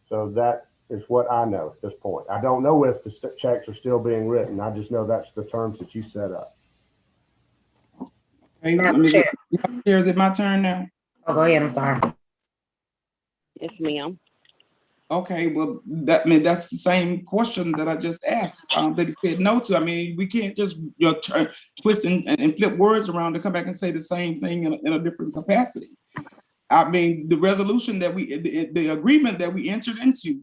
So that is what I know at this point. I don't know if the checks are still being written. I just know that's the terms that you set up. Hey, Madam is Chair. it my turn now? Oh, go ahead, I'm sorry. Yes, ma'am. Okay, well, that's the same question that I just asked, that he said no to. I mean, we can't just twist and flip words around to come back and say the same thing in a different capacity. I mean, the resolution that the agreement that we entered into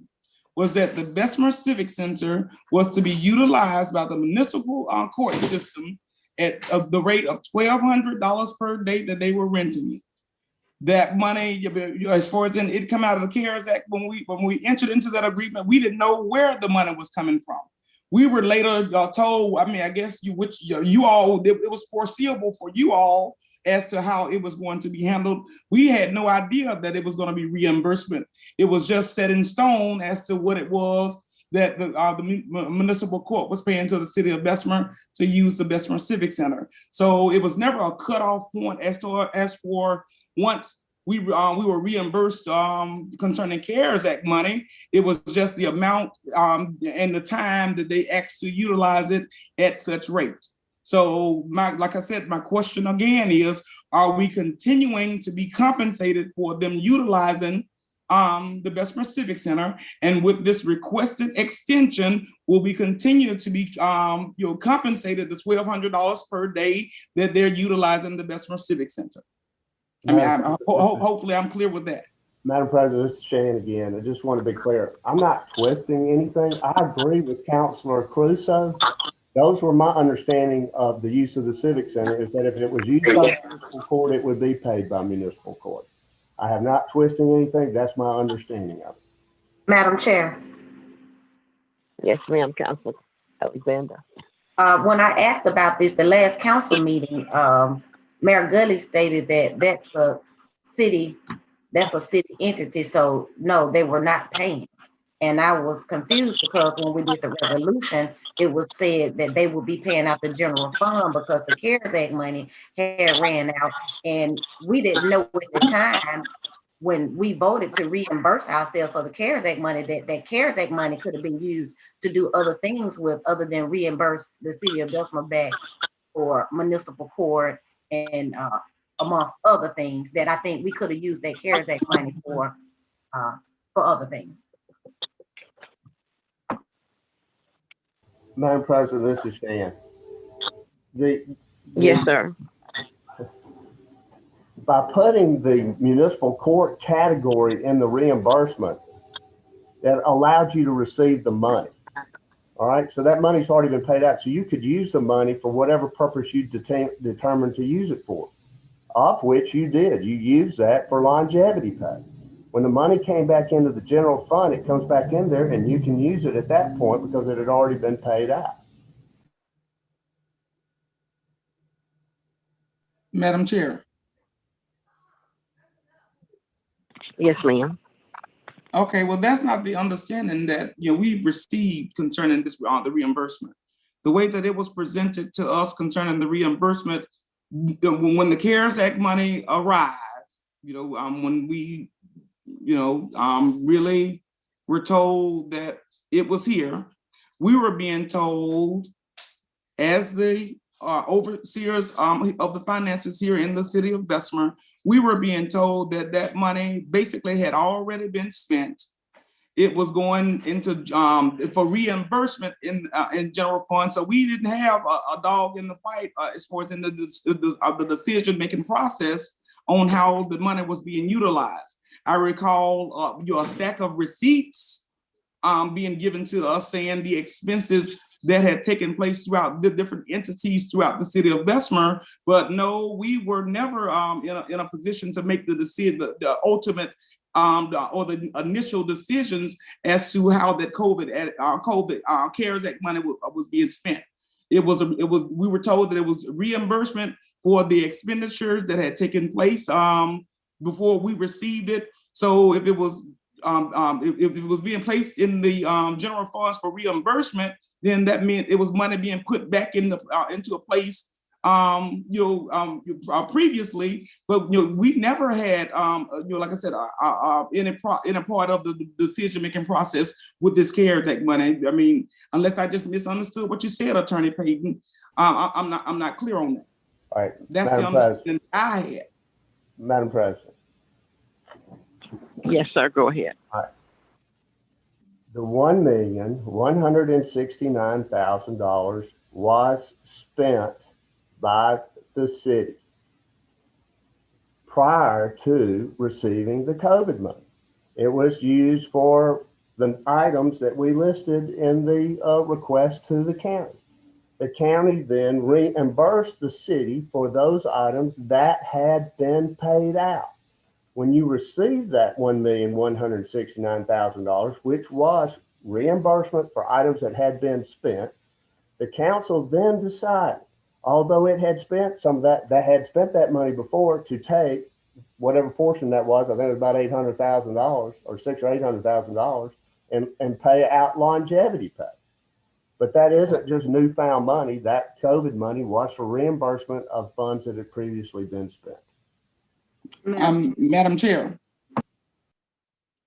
was that the Bessemer Civic Center was to be utilized by the municipal court system at the rate of $1,200 per day that they were renting it. That money, as far as it come out of the CARES Act, when we entered into that agreement, we didn't know where the money was coming from. We were later told, I mean, I guess it was foreseeable for you all as to how it was going to be handled. We had no idea that it was going to be reimbursement. It was just set in stone as to what it was that the municipal court was paying to the city of Bessemer to use the Bessemer Civic Center. So it was never a cutoff point as for once we were reimbursed concerning CARES Act money. It was just the amount and the time that they asked to utilize it at such rates. So like I said, my question again is, are we continuing to be compensated for them utilizing the Bessemer Civic Center? And with this requested extension, will we continue to be compensated the $1,200 per day that they're utilizing the Bessemer Civic Center? I mean, hopefully I'm clear with that. Madam President, this is Shane again. I just want to be clear. I'm not twisting anything. I agree with Councilor Crusoe. Those were my understanding of the use of the Civic Center, is that if it was used by municipal court, it would be paid by municipal court. I have not twisted anything. That's my understanding of it. Madam Chair. Yes, ma'am, Councilor Alexander. When I asked about this, the last council meeting, Mayor Gully stated that that's a city entity. So no, they were not paying. And I was confused because when we did the resolution, it was said that they would be paying out the general fund because the CARES Act money had ran out. And we didn't know at the time when we voted to reimburse ourselves for the CARES Act money, that CARES Act money could have been used to do other things with, other than reimburse the city of Bessemer back for municipal court and amongst other things that I think we could have used that CARES Act money for other things. Madam President, this is Shan. Yes, sir. By putting the municipal court category in the reimbursement, that allowed you to receive the money. All right, so that money's already been paid out. So you could use the money for whatever purpose you determined to use it for, of which you did. You used that for longevity pay. When the money came back into the general fund, it comes back in there and you can use it at that point because it had already been paid out. Madam Chair. Yes, ma'am. Okay, well, that's not the understanding that we've received concerning this the reimbursement. The way that it was presented to us concerning the reimbursement, when the CARES Act money arrived, when we really were told that it was here, we were being told as the overseers of the finances here in the city of Bessemer, we were being told that that money basically had already been spent. It was going into for reimbursement in general fund. So we didn't have a dog in the fight as far as in the decision-making process on how the money was being utilized. I recall a stack of receipts being given to us saying the expenses that had taken place throughout the different entities throughout the city of Bessemer. But no, we were never in a position to make the decision, the ultimate or the initial decisions as to how that COVID CARES Act money was being spent. We were told that it was reimbursement for the expenditures that had taken place before we received it. So if it was being placed in the general funds for reimbursement, then that meant it was money being put back into a place previously, but we never had like I said, in a part of the decision-making process with this CARES Act money. I mean, unless I just misunderstood what you said, Attorney Payton, I'm not clear on that. All right, That's Madam the understanding I had. Madam President. Yes, sir, go ahead. All right. The $1,169,000 was spent by the city prior to receiving the COVID money. It was used for the items that we listed in the request to the county. The county then reimbursed the city for those items that had been paid out. When you received that $1,169,000, which was reimbursement for items that had been spent, the council then decided, although it had spent some of that had spent that money before, to take whatever portion that was, I think it was about $800,000 or $600,000 or $800,000, and pay out longevity pay. But that isn't just newfound money. That COVID money was for reimbursement of funds that had previously been spent. Madam Chair,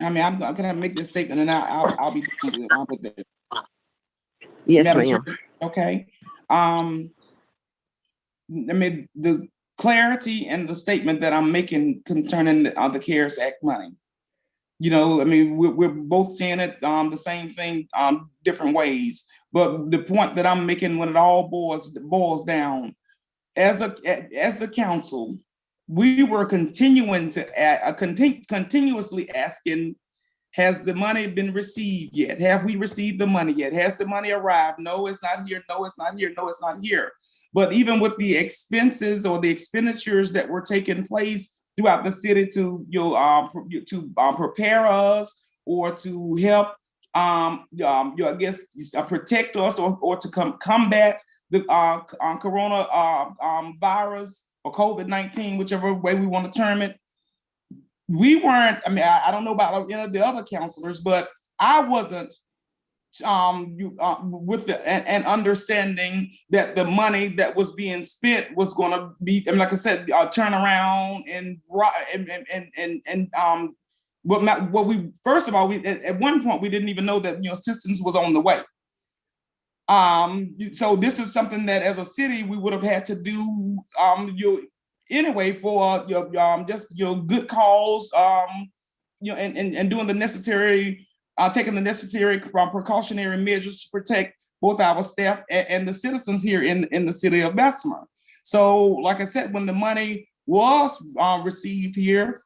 I mean, I'm gonna make this statement and I'll be done with it. Yes, Madam ma'am. Chair, okay. I mean, the clarity and the statement that I'm making concerning the CARES Act money. I mean, we're both saying it the same thing different ways. But the point that I'm making, when it all boils down, as a council, we were continuously asking, has the money been received yet? Have we received the money yet? Has the money arrived? No, it's not here. No, it's not here. No, it's not here. But even with the expenses or the expenditures that were taking place throughout the city to prepare us or to help, I guess, protect us or to combat the corona virus or COVID-19, whichever way we want to term it. We weren't, I mean, I don't know about the other counselors, but I wasn't with an understanding that the money that was being spent was going to be, I mean, like I said, turn around what we, first of all, at one point we didn't even know that assistance was on the way. So this is something that as a city we would have had to do anyway for just good cause, and doing the necessary, taking the necessary precautionary measures to protect both our staff and the citizens here in the city of Bessemer. So, like I said, when the money was received here,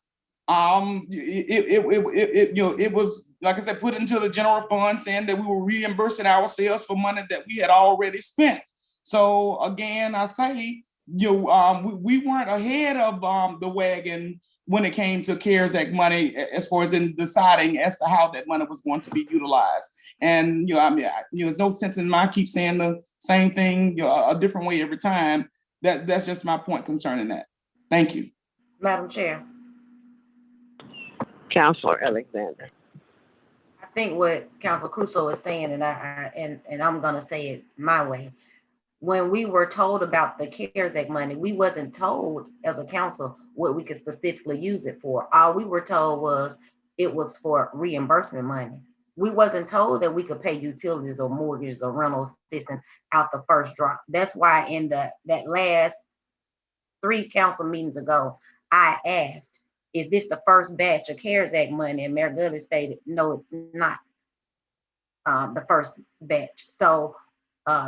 it was, like I said, put into the general fund, saying that we were reimbursing ourselves for money that we had already spent. So again, I say, we weren't ahead of the wagon when it came to CARES Act money, as far as in deciding as to how that money was going to be utilized. And I mean, there's no sense in my keep saying the same thing a different way every time. That's just my point concerning that. Thank you, Madam Chair. Counselor Alexander. I think what Councilor Crusoe is saying, and I'm gonna say it my way. When we were told about the CARES Act money, we wasn't told as a council what we could specifically use it for. All we were told was it was for reimbursement money. We wasn't told that we could pay utilities or mortgages or rental assistance out the first drop. That's why in that last 3 council meetings ago, I asked, is this the first batch of CARES Act money? And Mayor Gully stated, no, it's not the first batch. So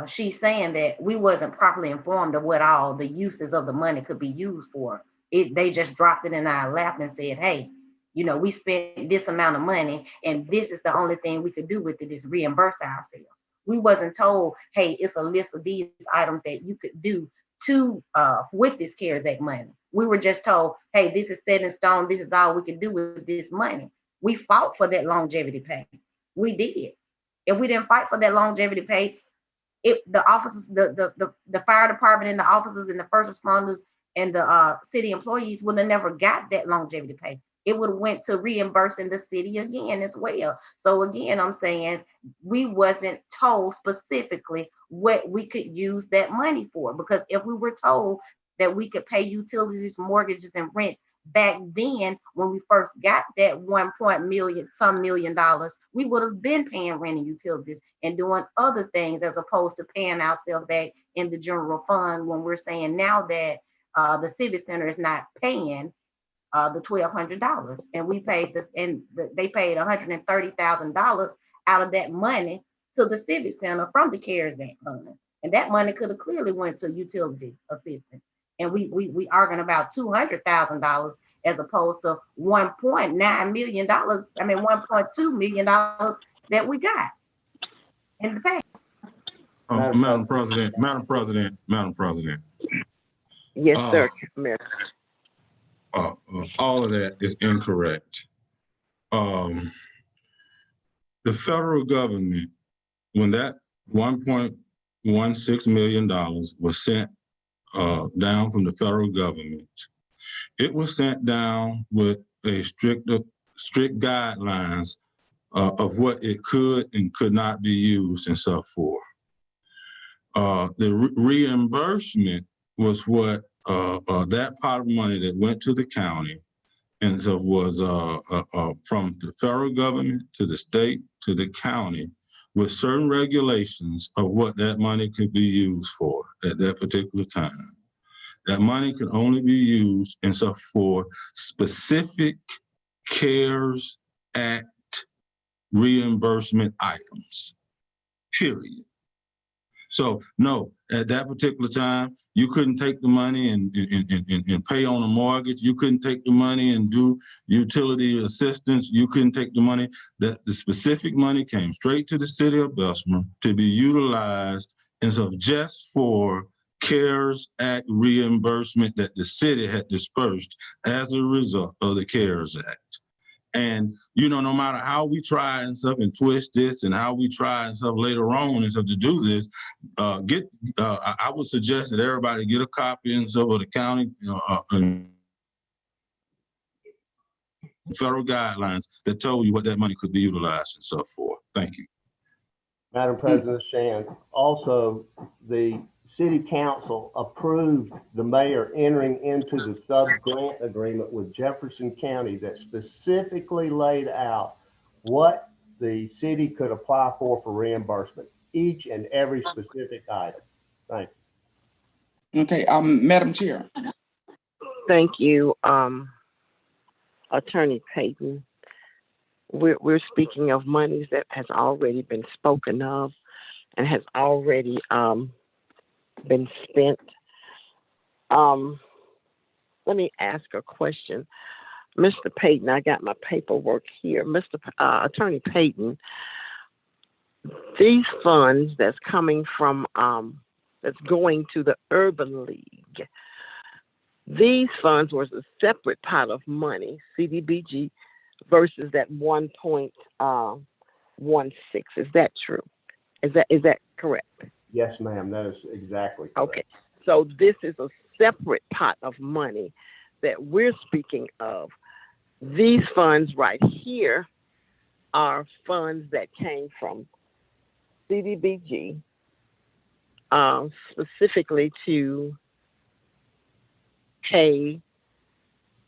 she's saying that we wasn't properly informed of what all the uses of the money could be used for. They just dropped it in our lap and said, hey, you know, we spent this amount of money and this is the only thing we could do with it is reimburse ourselves. We wasn't told, hey, it's a list of these items that you could do to with this CARES Act money. We were just told, hey, this is set in stone. This is all we can do with this money. We fought for that longevity pay. We did. If we didn't fight for that longevity pay, the officers, the fire department and the officers and the first responders and the city employees would have never got that longevity pay. It would have went to reimbursing the city again as well. So again, I'm saying we wasn't told specifically what we could use that money for, because if we were told that we could pay utilities, mortgages, and rent back then when we first got that $1 million, we would have been paying rent and utilities and doing other things as opposed to paying ourselves back in the general fund when we're saying now that the civic center is not paying the $1,200 and we paid this and they paid $130,000 out of that money to the civic center from the CARES Act fund. And that money could have clearly went to utility assistance. And we arguing about $200,000 as opposed to $1.9 million. I mean, $1.2 million that we got in the past. Madam President. Yes, sir, Mayor. All of that is incorrect. The federal government, when that $1.16 million was sent down from the federal government, it was sent down with a strict guidelines of what it could and could not be used and so forth. The reimbursement was what that pot of money that went to the county and so was from the federal government to the state to the county with certain regulations of what that money could be used for at that particular time. That money could only be used and so for specific CARES Act reimbursement items, period. So no, at that particular time, you couldn't take the money and pay on a mortgage. You couldn't take the money and do utility assistance. You couldn't take the money. The specific money came straight to the city of Bessemer to be utilized and so just for CARES Act reimbursement that the city had dispersed as a result of the CARES Act. And, you know, no matter how we try and stuff and twist this and how we try and stuff later on and stuff to do this, I would suggest that everybody get a copy and stuff of the county federal guidelines that told you what that money could be utilized and so forth. Thank you. Madam President Shan, also the City Council approved the mayor entering into the sub-grant agreement with Jefferson County that specifically laid out what the city could apply for reimbursement, each and every specific item. Thank you. Okay, Madam Chair. Thank you, Attorney Payton. We're speaking of monies that has already been spoken of and has already been spent. Let me ask a question. Mr. Payton, I got my paperwork here. Mr. Attorney Payton, these funds that's coming from, that's going to the Urban League, these funds was a separate pot of money, CDBG, versus that 1.16. Is that true? Is that correct? Yes, ma'am. That is exactly correct. Okay. So this is a separate pot of money that we're speaking of. These funds right here are funds that came from CDBG, specifically to pay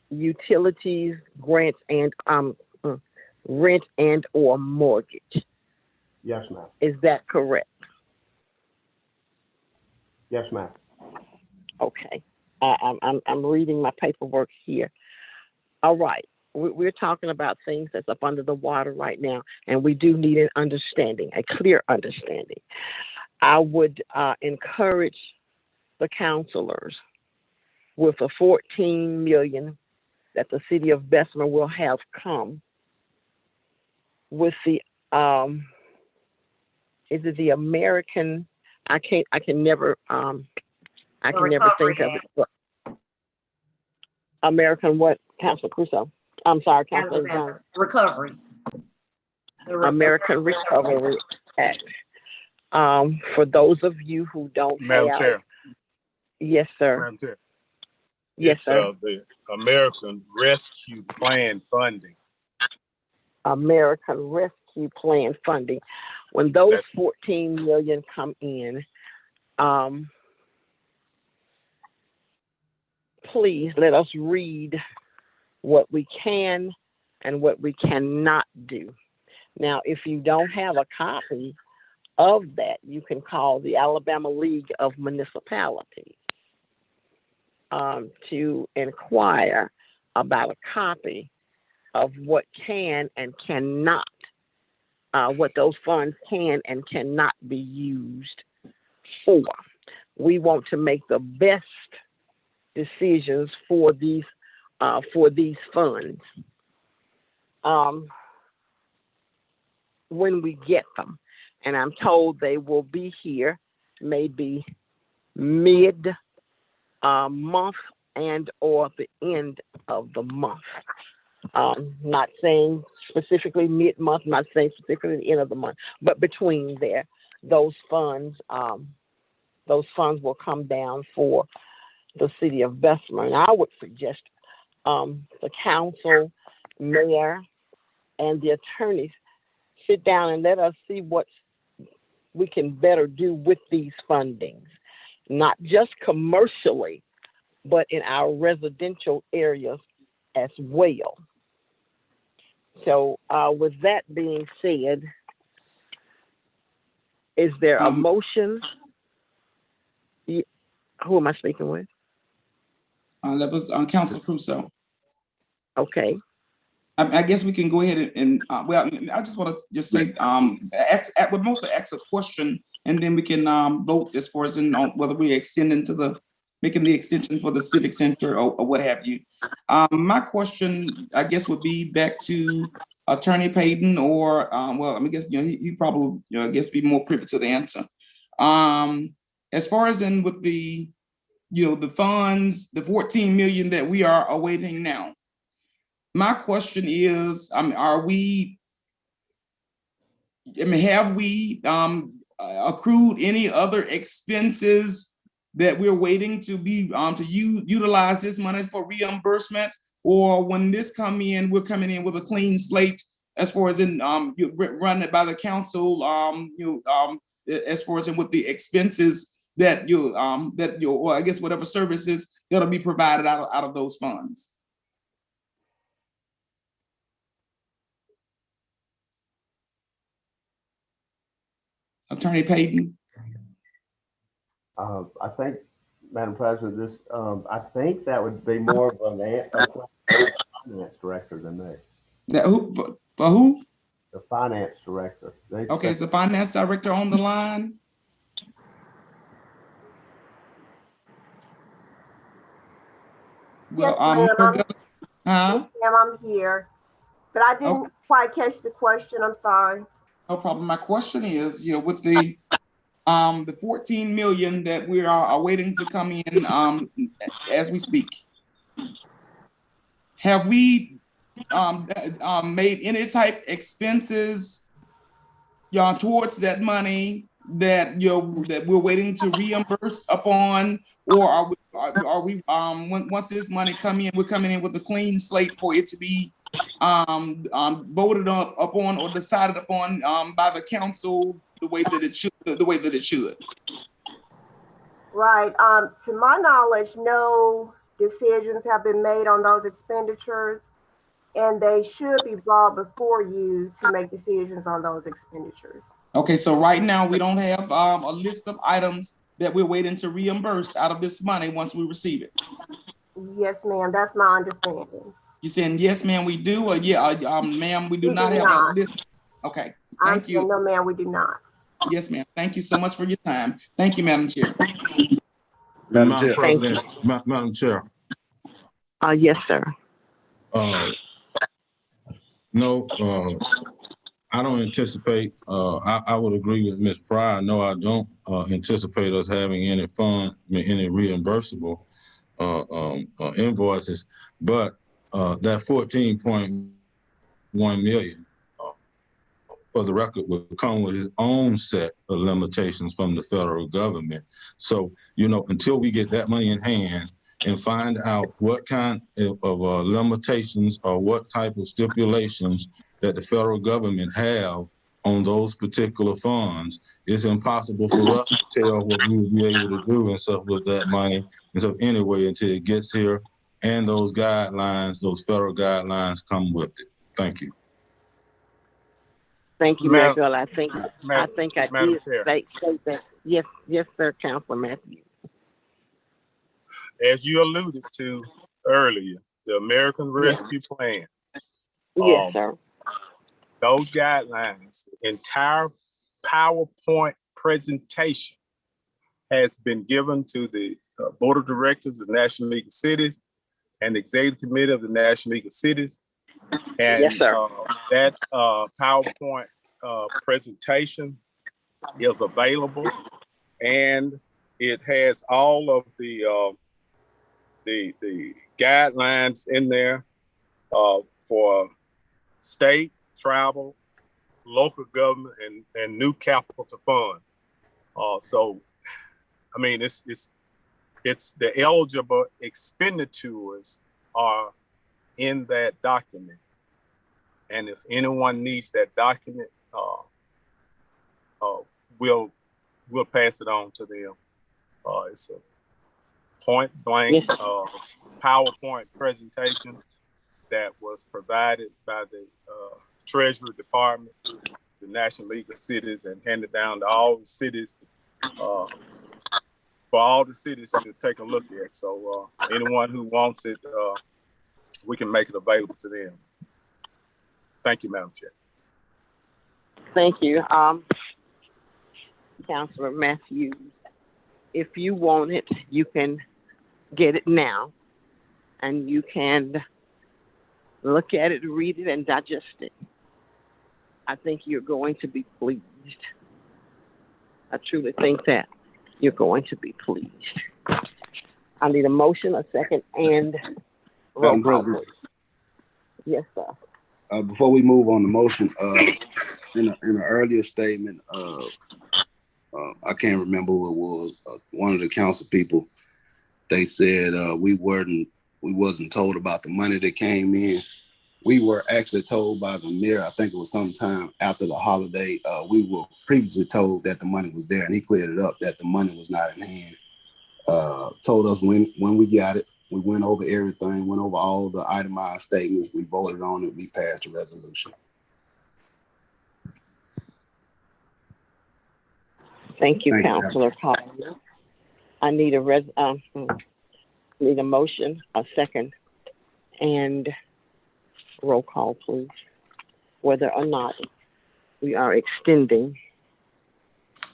utilities, grants, and rent and or mortgage. Yes, ma'am. Is that correct? Yes, ma'am. Okay. I'm reading my paperwork here. All right. We're talking about things that's up under the water right now, and we do need an understanding, a clear understanding. I would encourage the counselors with the 14 million that the city of Bessemer will have come with the is it the American? I can never think of it. But American what? Councilor Crusoe. I'm sorry, Councilor Jones. Recovery. American Recovery Act. For those of you who don't Madam have, Chair. yes, sir. Madam Chair. Yes, It's sir. the American Rescue Plan funding. American Rescue Plan funding. When those That's 14 million come in, please let us read what we can and what we cannot do. Now, if you don't have a copy of that, you can call the Alabama League of Municipalities to inquire about a copy of what can and cannot, what those funds can and cannot be used for. We want to make the best decisions for these funds when we get them. And I'm told they will be here maybe mid month and or the end of the month. Not saying specifically mid-month, not saying specifically the end of the month, but between there, those funds will come down for the city of Bessemer. And I would suggest the council, mayor, and the attorneys sit down and let us see what we can better do with these fundings, not just commercially, but in our residential areas as well. So with that being said, is there a motion? Who am I speaking with? That was Councilor Crusoe. Okay. I guess we can go ahead and well, I just want to just say, would mostly ask a question, and then we can vote as far as in whether we're extending to making the extension for the civic center or what have you. My question, I guess, would be back to Attorney Payton, or well, I guess he probably I guess be more privy to the answer. As far as in with the the funds, the 14 million that we are awaiting now. My question is, have we accrued any other expenses that we're waiting to be to utilize this money for reimbursement, or when this we're coming in with a clean slate as far as in run it by the council, as far as in with the expenses that or I guess whatever services that'll be provided out of those funds. Attorney Payton. I think, Madam President, this I think that would be more of a finance director than me. That who for who? The finance director. Okay, is the finance director on the line? Well, yes, ma'am, I'm here, but I didn't quite catch the question. I'm sorry. No problem. My question is, with the 14 million that we are waiting to come in as we speak, have we made any type expenses towards that money that that we're waiting to reimburse upon, or are we once this money we're coming in with a clean slate for it to be voted upon or decided upon by the council the way that it should. Right. To my knowledge, no decisions have been made on those expenditures, and they should be brought before you to make decisions on those expenditures. Okay, so right now we don't have a list of items that we're waiting to reimburse out of this money once we receive it? Yes, ma'am, that's my understanding. You saying, yes, ma'am, we do, or yeah, ma'am, we do not have a list? Okay, thank you. No, ma'am, we do not. Yes, ma'am. Thank you so much for your time. Thank you, Madam Chair. Madam President, Madam Chair. Yes, sir. No, I don't anticipate, I would agree with Ms. Pryor. No, I don't anticipate us having any any reimbursable invoices, but that 14.1 million for the record will come with its own set of limitations from the federal government. So, you know, until we get that money in hand and find out what kind of limitations or what type of stipulations that the federal government have on those particular funds, it's impossible for us to tell what we will be able to do and stuff with that money and stuff anyway until it gets here and those guidelines, those federal guidelines come with it. Thank you. Thank you, Mayor Girl. I think I Madam did Chair. say that. Yes, sir, Councilor Matthews. As you alluded to earlier, the American Rescue Plan. Yes, sir. Those guidelines, the entire PowerPoint presentation has been given to the Board of Directors of the National League of Cities and the Executive Committee of the National League of Cities. And yes, sir. That PowerPoint presentation is available, and it has all of the guidelines in there for state, tribal, local government, and new capital fund. So, I mean, it's the eligible expenditures are in that document. And if anyone needs that document, we'll pass it on to them. It's a point blank PowerPoint presentation that was provided by the Treasury Department, the National League of Cities, and handed down to all the cities for all the cities to take a look at. So anyone who wants it, we can make it available to them. Thank you, Madam Chair. Thank you, Councilor Matthews. If you want it, you can get it now, and you can look at it, read it, and digest it. I think you're going to be pleased. I truly think that you're going to be pleased. I need a motion, a second, and roll call, please. Yes, sir. Before we move on the motion, in an earlier statement, I can't remember who it was. One of the council people, they said we wasn't told about the money that came in. We were actually told by the mayor, I think it was sometime after the holiday, we were previously told that the money was there, and he cleared it up that the money was not in hand. Told us when we got it. We went over everything, went over all the itemized statements. We voted on it. We passed the resolution. Thank you, Councilor Collier. I need need a motion, a second, and roll call, please. Whether or not we are extending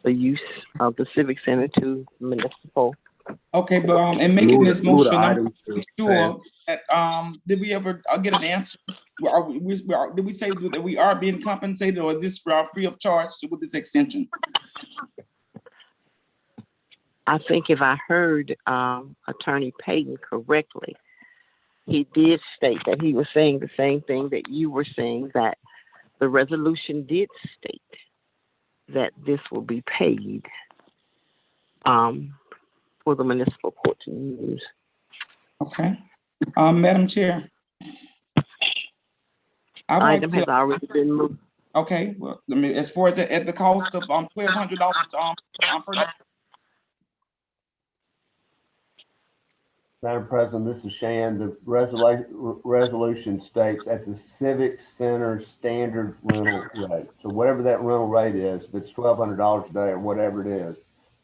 the use of the Civic Center to municipal. Okay, but in making this motion, I'm sure that did we ever get an answer? Did we say that we are being compensated, or is this free of charge with this extension? I think if I heard Attorney Payton correctly, he did state that he was saying the same thing that you were saying, that the resolution did state that this will be paid for the municipal court to use. Okay. Madam Chair. Item has already been moved. Okay, well, I mean, as far as at the cost of $1,200 per day. Madam President, this is Shan. The resolution states at the Civic Center standard rental rate. So whatever that rental rate is, if it's $1,200 a day or whatever it is,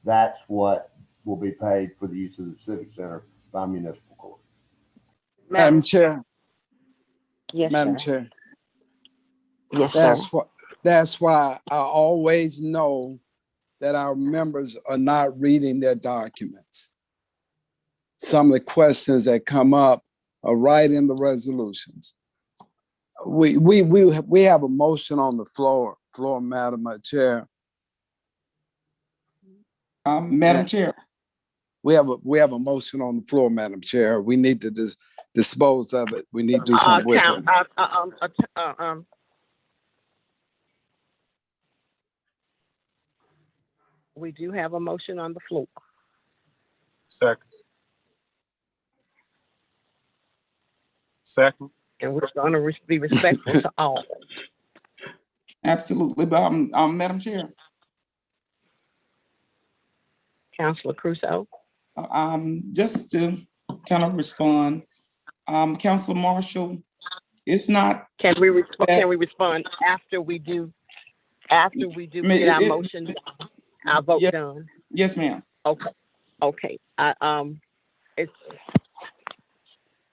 that's what will be paid for the use of the Civic Center by municipal court. Madam Chair, Yes, Madam sir. Chair, Yes, sir. that's why I always know that our members are not reading their documents. Some of the questions that come up are right in the resolutions. We have a motion on the floor, Madam Chair. Madam Chair. We have a motion on the floor, Madam Chair. We need to dispose of it. We need to do something with it. We do have a motion on the floor. Second. Second. And we're going to be respectful to all. Absolutely, but Madam Chair. Councilor Crusoe. Just to kind of respond, Councilor Marshall, it's not. Can we respond after we do? After we do get our motion done, our vote done. Yes, ma'am. Okay.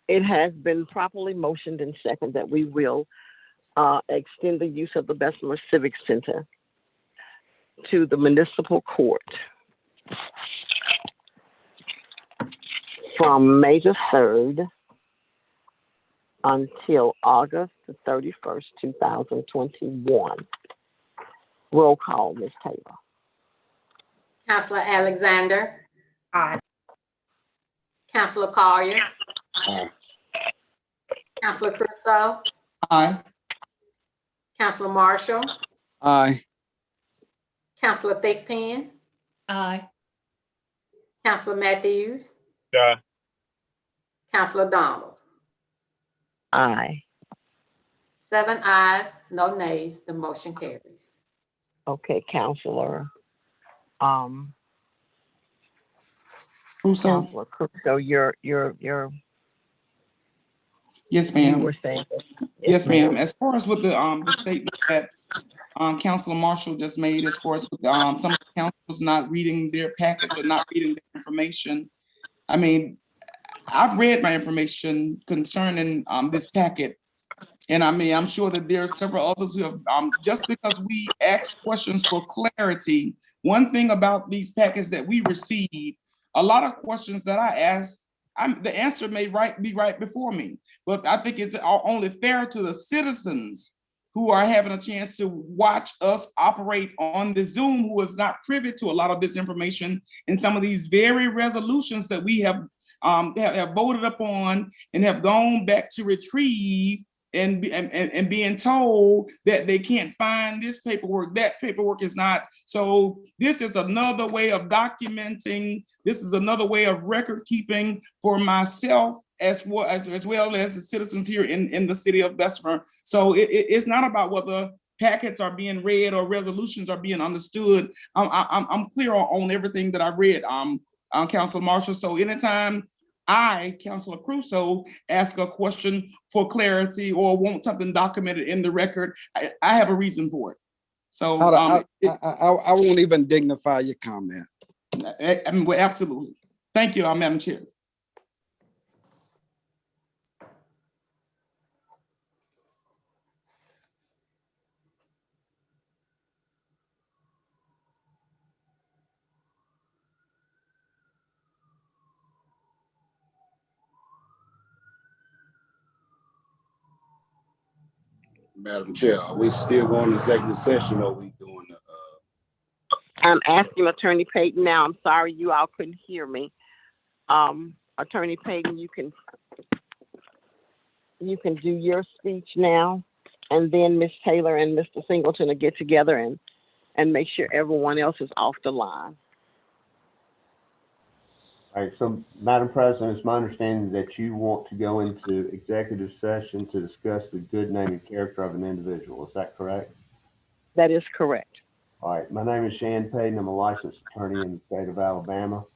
It has been properly motioned and seconded that we will extend the use of the Bessemer Civic Center to the municipal court from May the 3rd until August the 31st, 2021. Roll call, Ms. Taylor. Councilor Alexander. Aye. Councilor Collier. Aye. Councilor Crusoe. Aye. Councilor Marshall. Aye. Councilor Thigpen. Aye. Councilor Matthews. Aye. Councilor Donald. Aye. 7 ayes, no nays, the motion carries. Okay, Councilor. Crusoe. Councilor Crusoe, you're. Yes, ma'am. You were saying. Yes, ma'am. As far as with the statement that Councilor Marshall just made, as far as with some of the councils not reading their packets or not reading their information, I mean, I've read my information concerning this packet. And I mean, I'm sure that there are several others who have, just because we ask questions for clarity, one thing about these packets that we receive, a lot of questions that I ask, the answer may be right before me, but I think it's only fair to the citizens who are having a chance to watch us operate on the Zoom, who is not privy to a lot of this information and some of these very resolutions that we have voted upon and have gone back to retrieve and being told that they can't find this paperwork, that paperwork is not. So this is another way of documenting. This is another way of record keeping for myself as well as the citizens here in the city of Bessemer. So it's not about whether packets are being read or resolutions are being understood. I'm clear on everything that I read, Councilor Marshall. So anytime I, Councilor Crusoe, ask a question for clarity or want something documented in the record, I have a reason for it. So I won't even dignify your comment. I mean, well, absolutely. Thank you, Madam Chair. Madam Chair, are we still going to executive session or are we doing the? I'm asking Attorney Payton now. I'm sorry you all couldn't hear me. Attorney Payton, you can do your speech now, and then Ms. Taylor and Mr. Singleton will get together and make sure everyone else is off the line. All right, so Madam President, it's my understanding that you want to go into executive session to discuss the good name and character of an individual. Is that correct? That is correct. All right, my name is Shan Payton. I'm a licensed attorney in the state of Alabama.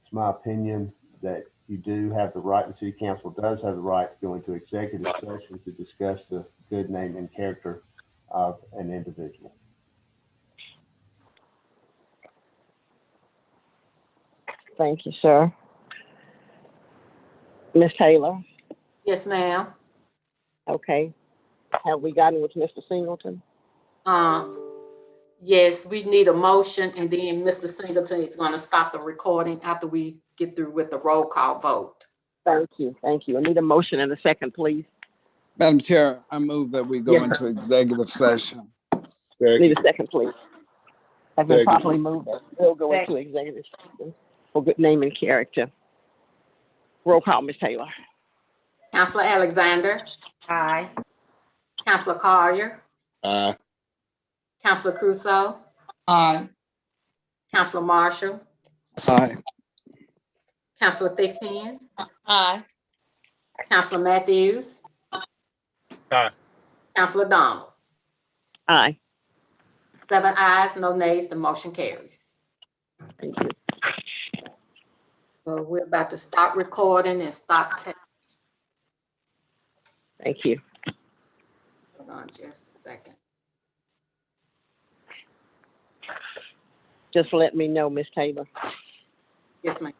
It's my opinion that you do have the right, the city council does have the right to go into executive session to discuss the good name and character of an individual. Thank you, sir. Ms. Taylor, Yes, ma'am. okay. Have we gotten with Mr. Singleton? Yes, we need a motion, and then Mr. Singleton is gonna stop the recording after we get through with the roll call vote. Thank you, thank you. I need a motion and a second, please. Madam Chair, I move that we go Yes, into executive session. Need a second, please. Has been Second. properly moved. We'll go into executive session for good name and character. Roll call, Ms. Taylor. Counselor Alexander, Aye. Counselor Collier, Aye. Counselor Crusoe, Aye. Counselor Marshall, Aye. Counselor Thickpen, Aye. Counselor Matthews, Aye. Counselor Donald. Aye. 7 ayes, no nays, the motion carries. Thank you. So we're about to stop recording and stop. Thank you. Hold on just a second. Just let me know, Ms. Taylor. Yes, ma'am.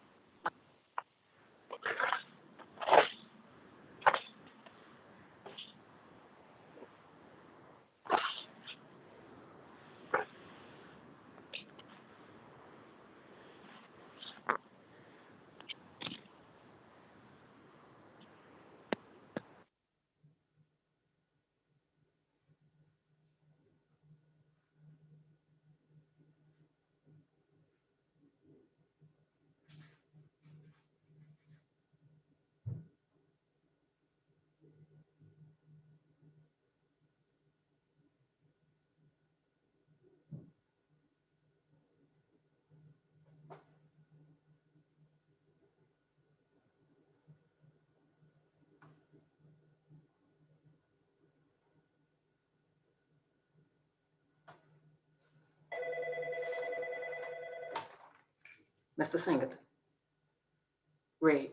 Mr. Singleton. Read.